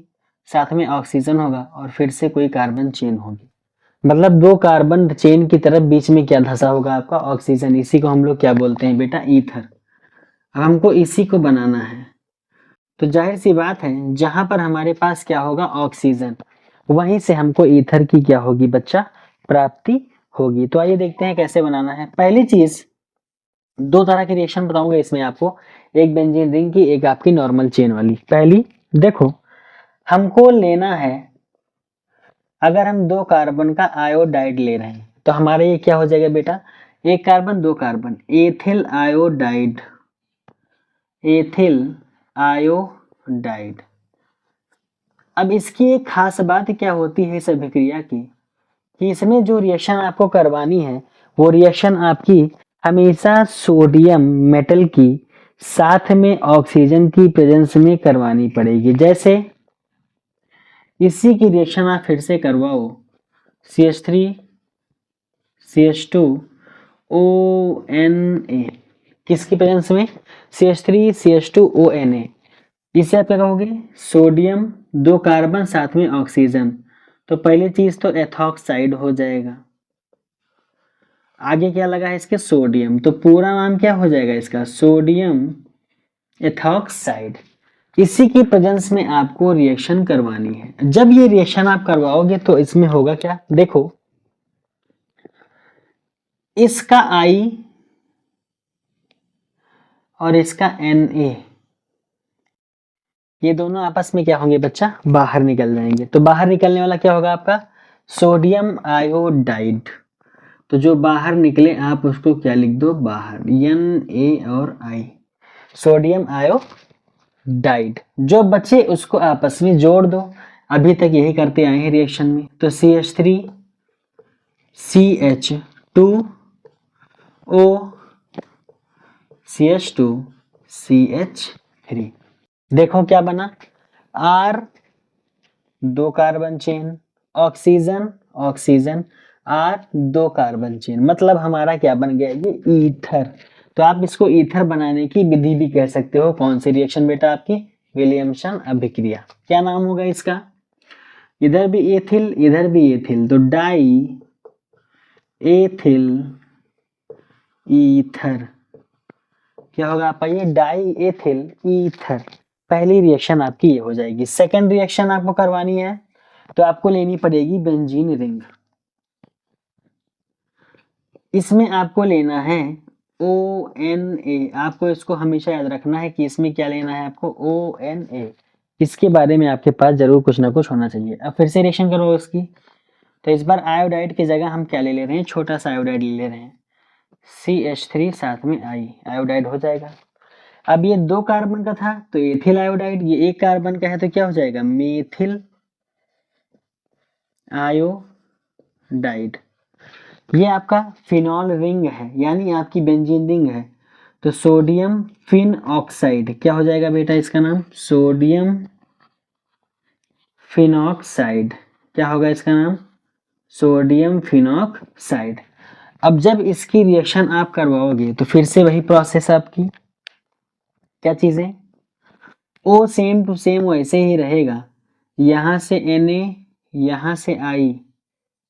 साथ में ऑक्सीजन होगा और फिर से कोई कार्बन चेन होगी। मतलब 2 कार्बन चेन की तरफ बीच में क्या धंसा होगा आपका, ऑक्सीजन। इसी को हम लोग क्या बोलते हैं बेटा, ईथर। अब हमको इसी को बनाना है, तो जाहिर सी बात है जहां पर हमारे पास क्या होगा, ऑक्सीजन, वहीं से हमको ईथर की क्या होगी बच्चा, प्राप्ति होगी। तो आइए देखते हैं कैसे बनाना है। पहली चीज दो तरह के रिएक्शन बताऊंगा इसमें आपको, एक बेंजीन रिंग की, एक आपकी नॉर्मल चेन वाली। पहली देखो, हमको लेना है, अगर हम दो कार्बन का आयोडाइड ले रहे हैं तो हमारा ये क्या हो जाएगा बेटा, एक कार्बन दो carbon, ethyl iodide, ethyl iodide. अब इसकी एक खास बात क्या होती है इस अभिक्रिया की, कि इसमें जो रिएक्शन आपको करवानी है वो रिएक्शन आपकी हमेशा सोडियम मेटल की साथ में ऑक्सीजन की प्रेजेंस में करवानी पड़ेगी। जैसे इसी की रिएक्शन आप फिर से करवाओ, CH3 CH2 ONA, किसकी प्रेजेंस में, CH3 CH2 ONA। इसे आप क्या कहोगे, सोडियम दो कार्बन साथ में ऑक्सीजन, तो पहली चीज तो एथॉक्साइड हो जाएगा। आगे क्या लगा है इसके, सोडियम, तो पूरा नाम क्या हो जाएगा इसका, सोडियम एथॉक्साइड। इसी की प्रेजेंस में आपको रिएक्शन करवानी है। जब ये रिएक्शन आप करवाओगे तो इसमें होगा क्या, देखो इसका I और इसका Na, ये दोनों आपस में क्या होंगे बच्चा, बाहर निकल जाएंगे। तो बाहर निकलने वाला क्या होगा आपका, सोडियम आयोडाइड। तो जो बाहर निकले आप उसको क्या लिख दो, बाहर, Na और I, सोडियम आयोडाइड। जो बचे उसको आपस में जोड़ दो, अभी तक यही करते आए हैं रिएक्शन में। तो CH3 CH2O CH2 CH3, देखो क्या बना, R दो carbon chain, oxygen oxygen, R दो कार्बन चेन, मतलब हमारा क्या बन गया, ये ईथर। तो आप इसको ईथर बनाने की विधि भी कह सकते हो। कौन सी रिएक्शन बेटा आपकी, विलियमसन अभिक्रिया। क्या नाम होगा इसका, इधर भी एथिल इधर भी एथिल, तो डाई एथिल ईथर। क्या होगा आपका, ये डाई एथिल ईथर। पहली रिएक्शन आपकी ये हो जाएगी। सेकंड रिएक्शन आपको करवानी है तो आपको लेनी पड़ेगी बेंजीन रिंग। इसमें आपको लेना है ONA, आपको इसको हमेशा याद रखना है कि इसमें क्या लेना है आपको, ONA। इसके बारे में आपके पास जरूर कुछ ना कुछ होना चाहिए। अब फिर से रिएक्शन करो इसकी, तो इस बार आयोडाइड की जगह हम क्या ले रहे हैं, छोटा सा आयोडाइड ले रहे हैं, CH3 साथ में I, आयोडाइड हो जाएगा। अब ये दो कार्बन का था तो एथिल आयोडाइड, ये एक कार्बन का है तो क्या हो जाएगा, मेथिल आयोडाइड। ये आपका फिनॉल रिंग है, यानी आपकी बेंजीन रिंग है। तो सोडियम फिन ऑक्साइड, क्या हो जाएगा बेटा इसका नाम, सोडियम फिनॉक्साइड। क्या होगा इसका नाम, सोडियम फिनॉक्साइड। अब जब इसकी रिएक्शन आप करवाओगे तो फिर से वही प्रोसेस आपकी, क्या चीजें, ओ सेम टू सेम वैसे ही रहेगा। यहां से Na, यहां से I,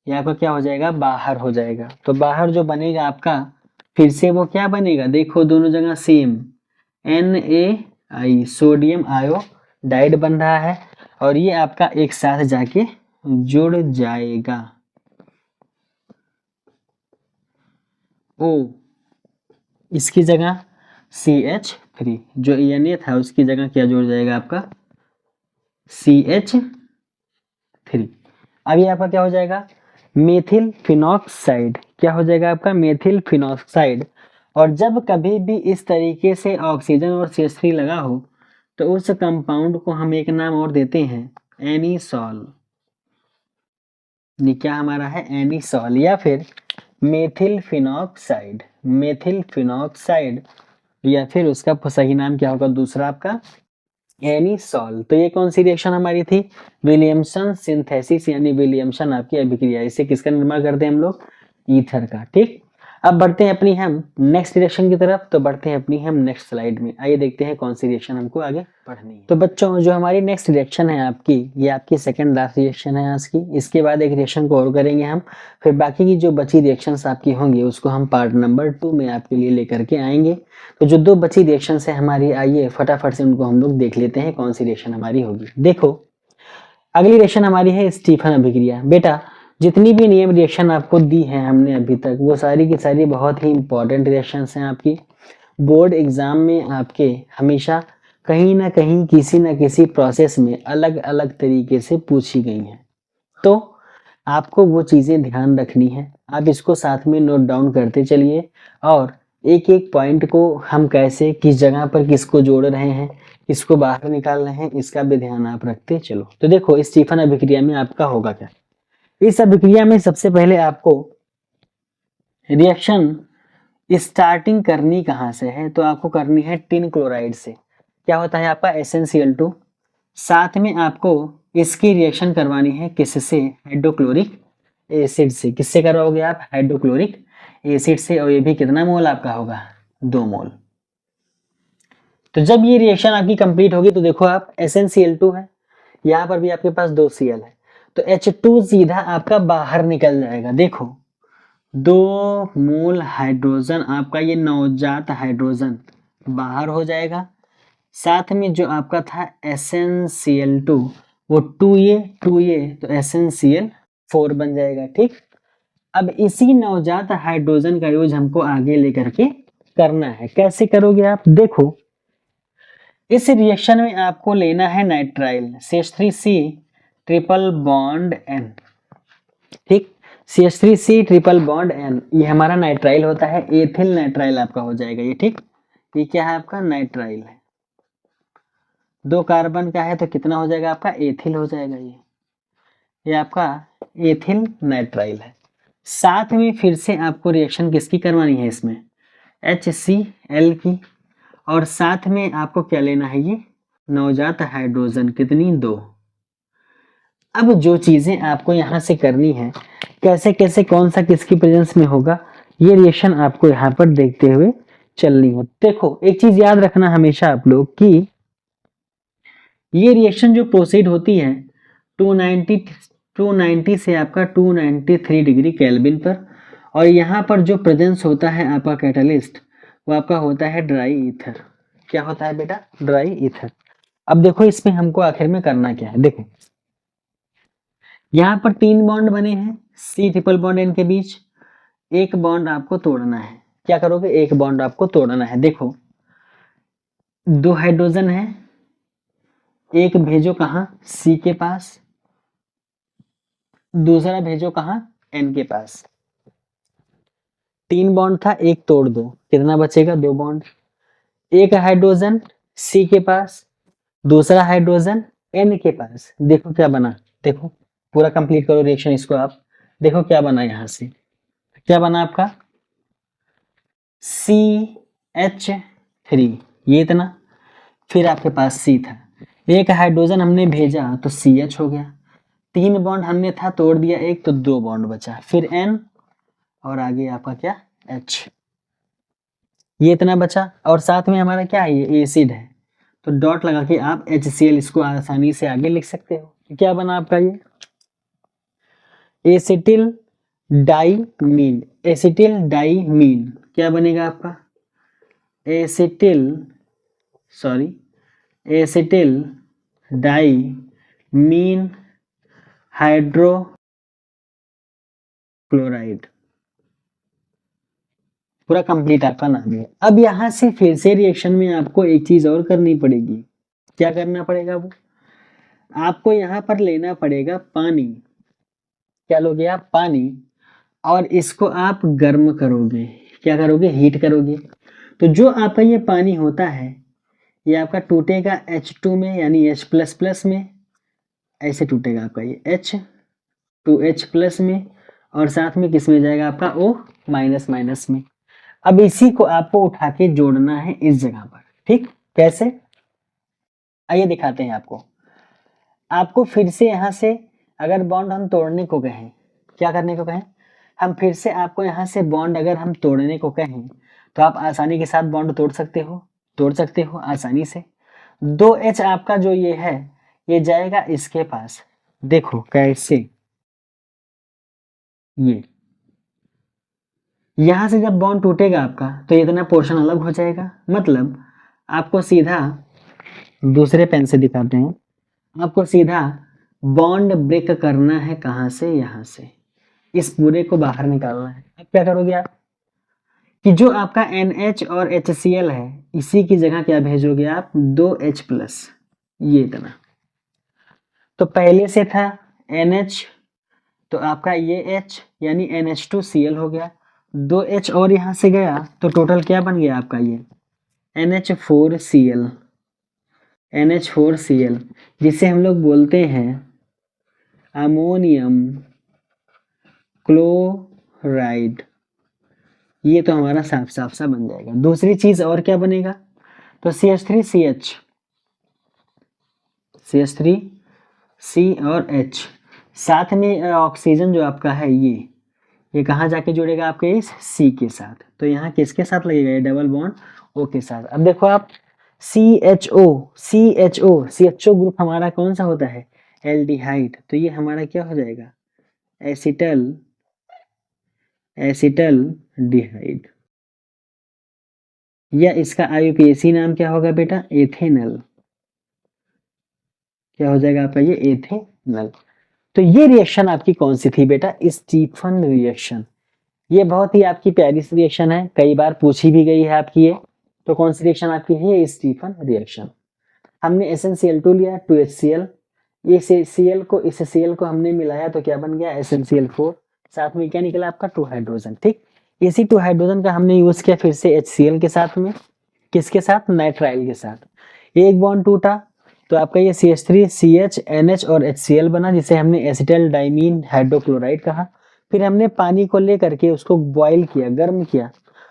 यहाँ पर क्या हो जाएगा, बाहर हो जाएगा। तो बाहर जो बनेगा आपका फिर से वो क्या बनेगा, देखो दोनों जगह सेम, NaI, सोडियम आयोडाइड बन रहा है, और ये आपका एक साथ जाके जुड़ जाएगा। O इसकी जगह CH3, जो Na था उसकी जगह क्या जुड़ जाएगा आपका, CH3। अब ये आपका क्या हो जाएगा, मेथिल फिनॉक्साइड। क्या हो जाएगा आपका, मेथिल फिनॉक्साइड। और जब कभी भी इस तरीके से ऑक्सीजन और CH3 लगा हो तो उस कंपाउंड को हम एक नाम और देते हैं, एनिसॉल। ये क्या हमारा है, एनिसॉल, या फिर मेथिल फिनॉक्साइड, मेथिल फिनॉक्साइड, या फिर उसका सही नाम क्या होगा दूसरा आपका, एनिसॉल। तो ये कौन सी रिएक्शन हमारी थी, विलियमसन सिंथेसिस, यानी विलियमसन आपकी अभिक्रिया। इससे किसका निर्माण करते हैं हम लोग, ईथर का। ठीक, अब बढ़ते हैं अपनी हम नेक्स्ट रिएक्शन की तरफ। तो बढ़ते हैं अपनी हम नेक्स्ट स्लाइड में, आइए देखते हैं कौन सी रिएक्शन हमको आगे पढ़नी है। तो बच्चों जो हमारी नेक्स्ट रिएक्शन है आपकी, ये आपकी सेकंड लास्ट रिएक्शन है आज की। इसके बाद एक रिएक्शन को और करेंगे हम, फिर बाकी की जो बची रिएक्शंस आपकी होंगी उसको हम पार्ट नंबर 2 में आपके लिए लेकर के आएंगे। तो जो दो बची रिएक्शन है हमारी, आइए फटाफट से उनको हम लोग देख लेते हैं कौन सी रिएक्शन हमारी होगी। देखो अगली रिएक्शन हमारी है स्टीफन अभिक्रिया। बेटा जितनी भी नियम रिएक्शन आपको दी है हमने अभी तक, वो सारी की सारी बहुत ही इंपॉर्टेंट रिएक्शंस हैं आपकी। बोर्ड एग्जाम में आपके हमेशा कहीं ना कहीं किसी न किसी प्रोसेस में अलग अलग तरीके से पूछी गई हैं। तो आपको वो चीज़ें ध्यान रखनी है, आप इसको साथ में नोट डाउन करते चलिए और एक एक पॉइंट को हम कैसे किस जगह पर किसको जोड़ रहे हैं, किसको बाहर निकाल रहे हैं, इसका भी ध्यान आप रखते चलो। तो देखो स्टीफन अभिक्रिया में आपका होगा क्या। इस अभिक्रिया में सबसे पहले आपको रिएक्शन स्टार्टिंग करनी कहाँ से है, तो आपको करनी है टिन क्लोराइड से। क्या होता है आपका SnCl2। साथ में आपको इसकी रिएक्शन करवानी है किससे, हाइड्रोक्लोरिक एसिड से। किससे करवाओगे आप, हाइड्रोक्लोरिक एसिड से। और ये भी कितना मोल आपका होगा, 2 मोल। तो जब ये रिएक्शन आपकी कंप्लीट होगी तो देखो आप SnCl2 है, यहाँ पर भी आपके पास 2 Cl है, तो H2 सीधा आपका बाहर निकल जाएगा। देखो 2 मोल हाइड्रोजन आपका ये नवजात हाइड्रोजन बाहर हो जाएगा। साथ में जो आपका था SnCl2 वो 2A तो SnCl4 बन जाएगा। ठीक, अब इसी नवजात हाइड्रोजन का यूज हमको आगे लेकर के करना है। कैसे करोगे आप, देखो इस रिएक्शन में आपको लेना है nitrile CH3C triple bond N। ठीक, CH3C ट्रिपल बॉन्ड N ये हमारा नाइट्राइल होता है, एथिल नाइट्राइल आपका हो जाएगा ये। ठीक, ये क्या है आपका, नाइट्राइल है। 2 कार्बन का है तो कितना हो जाएगा आपका, एथिल हो जाएगा। ये आपका एथिल नाइट्राइल है। साथ में फिर से आपको रिएक्शन किसकी करवानी है इसमें, HCl की। और साथ में आपको क्या लेना है, ये नवजात हाइड्रोजन कितनी, 2। अब जो चीजें आपको यहाँ से करनी है, कैसे कैसे कौन सा किसकी प्रेजेंस में होगा, ये रिएक्शन आपको यहाँ पर देखते हुए चलनी है। देखो एक चीज याद रखना हमेशा आप लोग कि ये रिएक्शन जो प्रोसीड होती है 290 से आपका 293 डिग्री केल्विन पर, और यहाँ पर जो प्रेजेंस होता है आपका कैटलिस्ट वो आपका होता है ड्राई ईथर। क्या होता है बेटा, ड्राई ईथर। अब देखो इसमें हमको आखिर में करना क्या है, देखो यहाँ पर 3 बॉन्ड बने हैं C ट्रिपल बॉन्ड N के बीच, एक बॉन्ड आपको तोड़ना है। क्या करोगे, एक बॉन्ड आपको तोड़ना है। देखो 2 हाइड्रोजन है, एक भेजो कहाँ, C के पास, दूसरा भेजो कहाँ, N के पास। 3 बॉन्ड था, एक तोड़ दो, कितना बचेगा, 2 बॉन्ड। एक हाइड्रोजन C के पास, दूसरा हाइड्रोजन N के पास। देखो क्या बना, देखो पूरा कंप्लीट करो रिएक्शन इसको आप। देखो क्या बना, यहां से क्या बना आपका, CH3 ये इतना, फिर आपके पास C था, एक हाइड्रोजन हमने भेजा तो CH हो गया, 3 बॉन्ड हमने था तोड़ दिया एक तो 2 बॉन्ड बचा, फिर N और आगे आपका क्या, H, ये इतना बचा। और साथ में हमारा क्या है, ये एसिड है, तो डॉट लगा के आप HCl इसको आसानी से आगे लिख सकते हो। क्या बना आपका, ये एसिटिल डाईमीन। एसिटिल डाईमीन क्या बनेगा आपका, एसिटिल डाईमीन हाइड्रोक्लोराइड। पूरा कंप्लीट आपका नाम है। अब यहां से फिर से रिएक्शन में आपको एक चीज और करनी पड़ेगी। क्या करना पड़ेगा, वो आपको यहां पर लेना पड़ेगा पानी। क्या लोगे आप, पानी, और इसको आप गर्म करोगे। क्या करोगे, हीट करोगे। तो जो आपका ये पानी होता है ये आपका टूटेगा H2 में, यानी H++ में, ऐसे टूटेगा आपका ये H2H+ में, और साथ में किस में जाएगा आपका O- में। अब इसी को आपको उठा के जोड़ना है इस जगह पर। ठीक, कैसे, आइए दिखाते हैं आपको। आपको फिर से यहां से अगर बॉन्ड हम तोड़ने को कहें, क्या करने को कहें, हम फिर से आपको यहाँ से बॉन्ड अगर हम तोड़ने को कहें तो आप आसानी के साथ बॉन्ड तोड़ सकते हो आसानी से। 2H आपका जो ये है ये जाएगा इसके पास। देखो कैसे, ये यहां से जब बॉन्ड टूटेगा आपका तो इतना पोर्शन अलग हो जाएगा। मतलब आपको सीधा, दूसरे पेन से दिखाते हैं, आपको सीधा बॉन्ड ब्रेक करना है कहां से, यहां से इस पूरे को बाहर निकालना है। अब क्या करोगे आप, कि जो आपका NH और HCl है इसी की जगह क्या भेजोगे आप 2H+, ये इतना। तो पहले से था NH, तो आपका ये H यानी NH2Cl हो गया, 2H और यहाँ से गया तो टोटल क्या बन गया आपका ये NH4Cl, NH4Cl जिसे हम लोग बोलते हैं अमोनियम क्लोराइड। ये तो हमारा साफ साफ सा बन जाएगा। दूसरी चीज और क्या बनेगा, तो CH3CH, CH3C और H, साथ में ऑक्सीजन जो आपका है ये कहाँ जाके जुड़ेगा आपके इस C के साथ, तो यहाँ किसके साथ लगेगा, ये डबल बॉन्ड O के साथ। अब देखो आप CHO ग्रुप हमारा कौन सा होता है, एल्डिहाइड, तो ये हमारा क्या हो जाएगा एसिटल्डिहाइड, या इसका IUPAC नाम क्या होगा बेटा, एथेनल, क्या हो जाएगा आपका ये एथेनल। तो ये रिएक्शन आपकी कौन सी थी बेटा, स्टीफन रिएक्शन। ये बहुत ही आपकी प्यारी सी रिएक्शन है, कई बार पूछी भी गई है आपकी ये। तो कौन सी रिएक्शन आपकी है, स्टीफन रिएक्शन। हमने SnCl2 लिया 2HCl, ये Cl को इस Cl को हमने मिलाया तो क्या बन गया SnCl4, साथ में क्या निकला आपका 2 हाइड्रोजन। ठीक, इसी 2 हाइड्रोजन का हमने यूज किया फिर से HCl के साथ में, किसके साथ, नाइट्राइल के साथ। एक बॉन्ड टूटा तो आपका ये CH3CH NH और HCl बना, जिसे हमने एसिटल डाइमीन हाइड्रोक्लोराइड कहा। फिर हमने पानी को लेकर के उसको बॉईल किया, गर्म किया,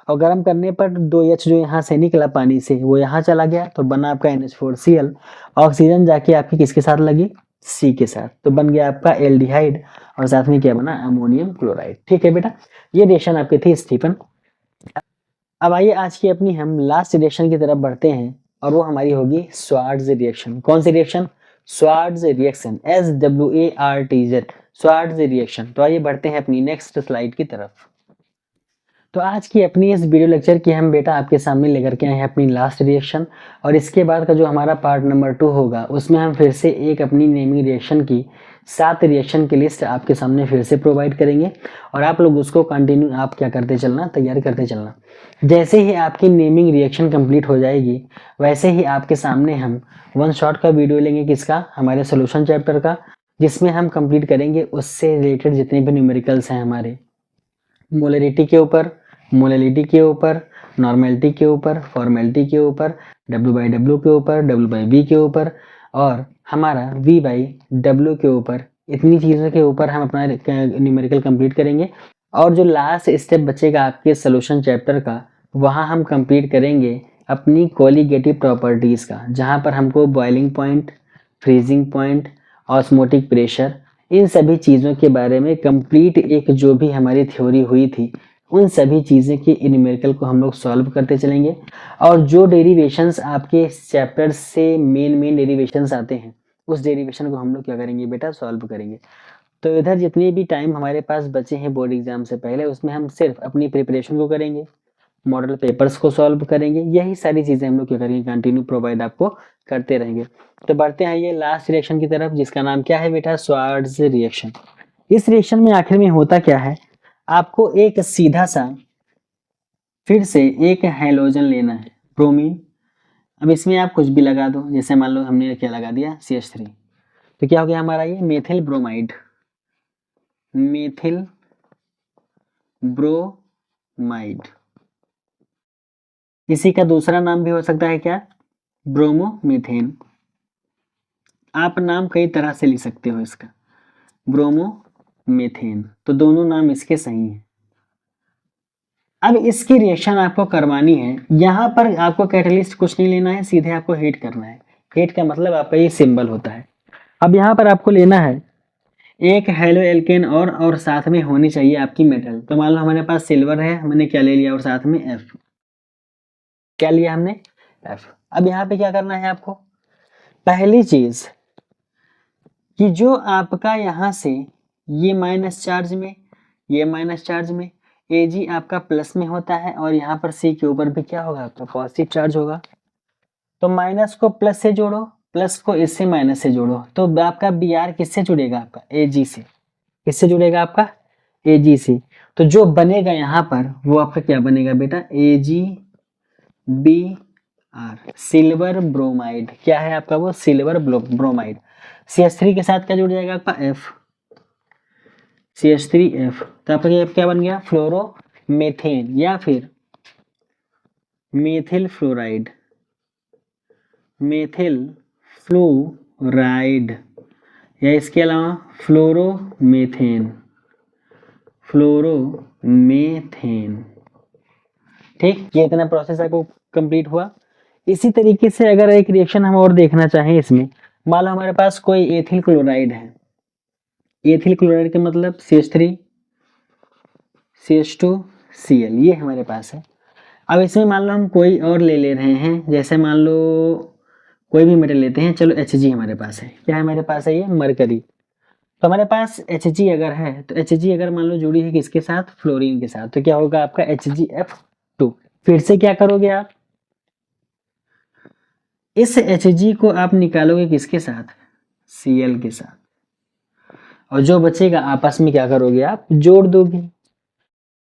और गर्म करने पर 2H जो यहाँ से निकला पानी से वो यहाँ चला गया तो बना आपका NH4Cl। ऑक्सीजन जाके आपकी किसके साथ लगी, C के साथ, तो बन गया आपका एल्डिहाइड, और साथ में क्या बना, अमोनियम क्लोराइड। ठीक है बेटा, ये रिएक्शन आपकी थी स्टीफन। अब आइए आज की अपनी हम लास्ट रिएक्शन की तरफ बढ़ते हैं, और वो हमारी होगी स्वार्ट्ज रिएक्शन। कौन सी reaction, Swarts reaction, SWARTZ, Swarts reaction. तो आइए बढ़ते हैं अपनी नेक्स्ट स्लाइड की तरफ। तो आज की अपनी इस वीडियो लेक्चर की हम बेटा आपके सामने लेकर के आए हैं अपनी लास्ट रिएक्शन, और इसके बाद का जो हमारा पार्ट नंबर 2 होगा उसमें हम फिर से एक अपनी नेमिंग रिएक्शन की 7 रिएक्शन की लिस्ट आपके सामने फिर से प्रोवाइड करेंगे, और आप लोग उसको कंटिन्यू आप क्या करते चलना, तैयार करते चलना। जैसे ही आपकी नेमिंग रिएक्शन कंप्लीट हो जाएगी वैसे ही आपके सामने हम 1 शॉट का वीडियो लेंगे, किसका, हमारे सोल्यूशन चैप्टर का, जिसमें हम कंप्लीट करेंगे उससे रिलेटेड जितने भी न्यूमेरिकल्स हैं हमारे, मोलरिटी के ऊपर, मोलैलिटी के ऊपर, नॉर्मेलिटी के ऊपर, फॉर्मेलिटी के ऊपर, W/W के ऊपर, W/V के ऊपर, और हमारा V/W के ऊपर। इतनी चीज़ों के ऊपर हम अपना न्यूमेरिकल कंप्लीट करेंगे, और जो लास्ट स्टेप बचेगा आपके सोल्यूशन चैप्टर का, वहाँ हम कंप्लीट करेंगे अपनी कोलिगेटिव प्रॉपर्टीज़ का, जहाँ पर हमको boiling point, freezing point, osmotic pressure, इन सभी चीज़ों के बारे में कंप्लीट एक जो भी हमारी थ्योरी हुई थी उन सभी चीज़ें के न्यूमेरिकल को हम लोग सॉल्व करते चलेंगे। और जो डेरिवेशंस आपके चैप्टर से मेन डेरिवेशंस आते हैं उस डेरिवेशन को हम लोग क्या करेंगे बेटा, सॉल्व करेंगे। तो इधर जितने भी टाइम हमारे पास बचे हैं बोर्ड एग्जाम से पहले, उसमें हम सिर्फ अपनी प्रिपरेशन को करेंगे, मॉडल पेपर्स को सॉल्व करेंगे, यही सारी चीज़ें हम लोग क्या करेंगे, कंटिन्यू प्रोवाइड आपको करते रहेंगे। तो बढ़ते हैं ये लास्ट रिएक्शन की तरफ, जिसका नाम क्या है बेटा, स्वार्ट्ज रिएक्शन। इस रिएक्शन में आखिर में होता क्या है, आपको एक सीधा सा फिर से एक हैलोजन लेना है, ब्रोमीन। अब इसमें आप कुछ भी लगा दो, जैसे मान लो हमने क्या लगा दिया CH3, तो क्या हो गया हमारा ये मेथिल ब्रोमाइड, मेथिल ब्रोमाइड। इसी का दूसरा नाम भी हो सकता है क्या, ब्रोमोमीथेन। आप नाम कई तरह से लिख सकते हो इसका, ब्रोमोमीथेन, तो दोनों नाम इसके सही हैं। अब इसकी रिएक्शन आपको करवानी है, यहाँ पर आपको कैटलिस्ट कुछ नहीं लेना है, सीधे आपको हीट करना है। हीट का मतलब आपका ये सिंबल होता है। अब यहाँ पर आपको लेना है एक हेलो एल्केन, और साथ में होनी चाहिए आपकी मेटल। तो मान लो हमारे पास सिल्वर है, हमने क्या ले लिया, और साथ में F, क्या लिया हमने, F। अब यहाँ पे क्या करना है आपको, पहली चीज कि जो आपका यहाँ से ये माइनस चार्ज में, ये माइनस चार्ज में, Ag आपका प्लस में होता है, और यहाँ पर C के ऊपर भी क्या होगा आपका पॉजिटिव चार्ज होगा। तो माइनस को प्लस से जोड़ो, प्लस को इससे माइनस से जोड़ो, तो आपका Br किससे जुड़ेगा, आपका Ag से। किससे जुड़ेगा आपका Ag से, तो जो बनेगा यहाँ पर वो आपका क्या बनेगा बेटा, AgBr, सिल्वर ब्रोमाइड। क्या है आपका वो, सिल्वर ब्रोमाइड। CH3 के साथ क्या जुड़ जाएगा आपका, F, CH3F, तो आपका ये क्या बन गया, फ्लोरोमेथेन या फिर मेथिल फ्लोराइड, मेथिल फ्लोराइड, या इसके अलावा फ्लोरोमेथेन, फ्लोरोमेथेन। ठीक, ये इतना प्रोसेस आपको कंप्लीट हुआ। इसी तरीके से अगर एक रिएक्शन हम और देखना चाहें इसमें, मान लो हमारे पास कोई एथिल क्लोराइड है, एथिल क्लोराइड का मतलब CH3 CH2Cl, ये हमारे पास है। अब इसमें मान लो हम कोई और ले रहे हैं, जैसे मान लो कोई भी मेटल लेते हैं, चलो Hg हमारे पास है, क्या है हमारे पास है, ये मरकरी। तो हमारे पास Hg अगर है, तो Hg अगर मान लो जुड़ी है किसके साथ, फ्लोरीन के साथ, तो क्या होगा आपका HgF2। फिर से क्या करोगे आप, इस Hg को आप निकालोगे किसके साथ, Cl के साथ, और जो बचेगा आपस में क्या करोगे, आप जोड़ दोगे।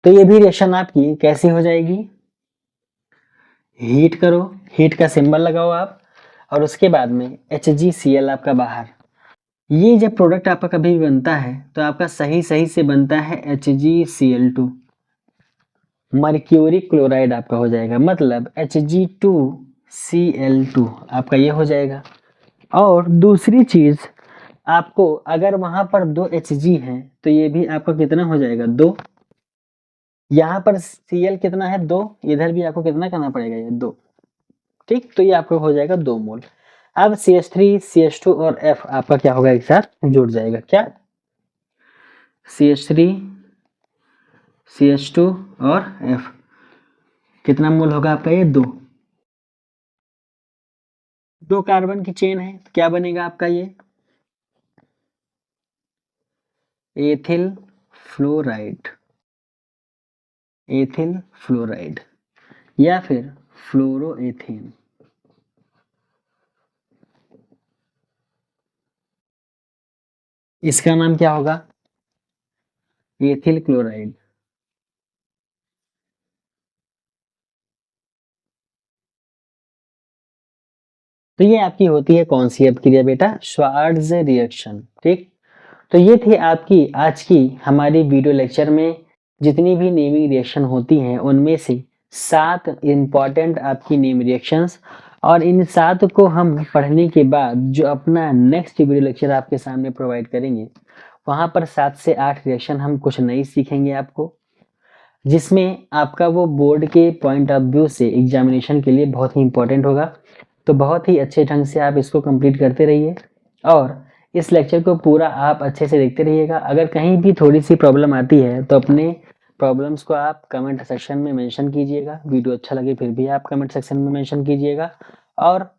तो ये भी रिएक्शन आपकी कैसी हो जाएगी, हीट करो, हीट का सिंबल लगाओ आप, और उसके बाद में HgCl आपका बाहर। ये जब प्रोडक्ट आपका कभी भी बनता है तो आपका सही से बनता है HgCl2, मर्क्यूरिक क्लोराइड आपका हो जाएगा, मतलब Hg2Cl2 आपका ये हो जाएगा। और दूसरी चीज, आपको अगर वहां पर 2 Hg है तो ये भी आपका कितना हो जाएगा, 2। यहाँ पर Cl कितना है, 2, इधर भी आपको कितना करना पड़ेगा, ये 2। ठीक, तो ये आपको हो जाएगा 2 मोल। अब CH3 CH2 और F आपका क्या होगा, एक साथ जुड़ जाएगा, क्या, CH3 CH2 और F, कितना मोल होगा आपका, ये 2। 2 कार्बन की चेन है, तो क्या बनेगा आपका ये, एथिल फ्लोराइड, एथिल फ्लोराइड या फिर फ्लोरोएथेन। इसका नाम क्या होगा, एथिल क्लोराइड। तो ये आपकी होती है कौन सी अभिक्रिया बेटा, श्वार्ट्ज रिएक्शन। ठीक, तो ये थी आपकी आज की हमारी वीडियो लेक्चर में जितनी भी नेमिंग रिएक्शन होती हैं उनमें से 7 इंपॉर्टेंट आपकी नेम रिएक्शंस, और इन 7 को हम पढ़ने के बाद जो अपना नेक्स्ट वीडियो लेक्चर आपके सामने प्रोवाइड करेंगे, वहां पर 7 से 8 रिएक्शन हम कुछ नई सीखेंगे आपको, जिसमें आपका वो बोर्ड के पॉइंट ऑफ व्यू से एग्जामिनेशन के लिए बहुत ही इंपॉर्टेंट होगा। तो बहुत ही अच्छे ढंग से आप इसको कंप्लीट करते रहिए और इस लेक्चर को पूरा आप अच्छे से देखते रहिएगा। अगर कहीं भी थोड़ी सी प्रॉब्लम आती है तो अपने प्रॉब्लम्स को आप कमेंट सेक्शन में मेंशन कीजिएगा। वीडियो अच्छा लगे फिर भी आप कमेंट सेक्शन में मेंशन कीजिएगा, और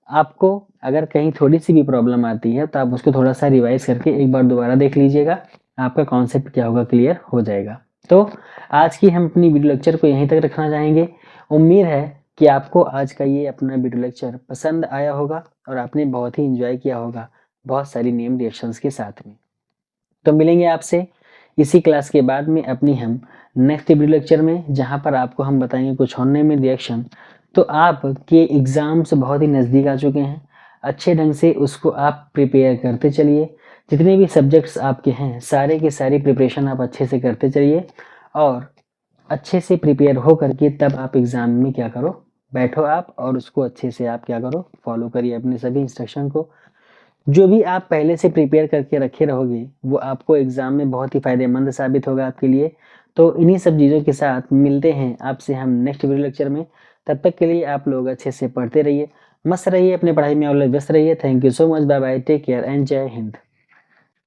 आपको अगर कहीं थोड़ी सी भी प्रॉब्लम आती है तो आप उसको थोड़ा सा रिवाइज करके एक बार दोबारा देख लीजिएगा, आपका कॉन्सेप्ट क्या होगा क्लियर हो जाएगा। तो आज की हम अपनी वीडियो लेक्चर को यहीं तक रखना चाहेंगे। उम्मीद है कि आपको आज का ये अपना वीडियो लेक्चर पसंद आया होगा और आपने बहुत ही इंजॉय किया होगा बहुत सारी नेम रिएक्शंस के साथ में। तो मिलेंगे आपसे इसी क्लास के बाद में अपनी हम नेक्स्ट वीडियो लेक्चर में, जहां पर आपको हम बताएंगे कुछ और नेम रिएक्शन। तो आपके एग्जाम्स बहुत ही नज़दीक आ चुके हैं, अच्छे ढंग से उसको आप प्रिपेयर करते चलिए। जितने भी सब्जेक्ट्स आपके हैं सारे की सारी प्रिपरेशन आप अच्छे से करते चलिए, और अच्छे से प्रिपेयर हो करके तब आप एग्ज़ाम में क्या करो, बैठो आप और उसको अच्छे से आप क्या करो, फॉलो करिए अपने सभी इंस्ट्रक्शन को। जो भी आप पहले से प्रिपेयर करके रखे रहोगे वो आपको एग्ज़ाम में बहुत ही फ़ायदेमंद साबित होगा आपके लिए। तो इन्हीं सब चीज़ों के साथ मिलते हैं आपसे हम नेक्स्ट वीडियो लेक्चर में। तब तक के लिए आप लोग अच्छे से पढ़ते रहिए, मस्त रहिए, अपने पढ़ाई में ऑलवेज व्यस्त रहिए। Thank you so much, bye bye, take care and जय हिंद।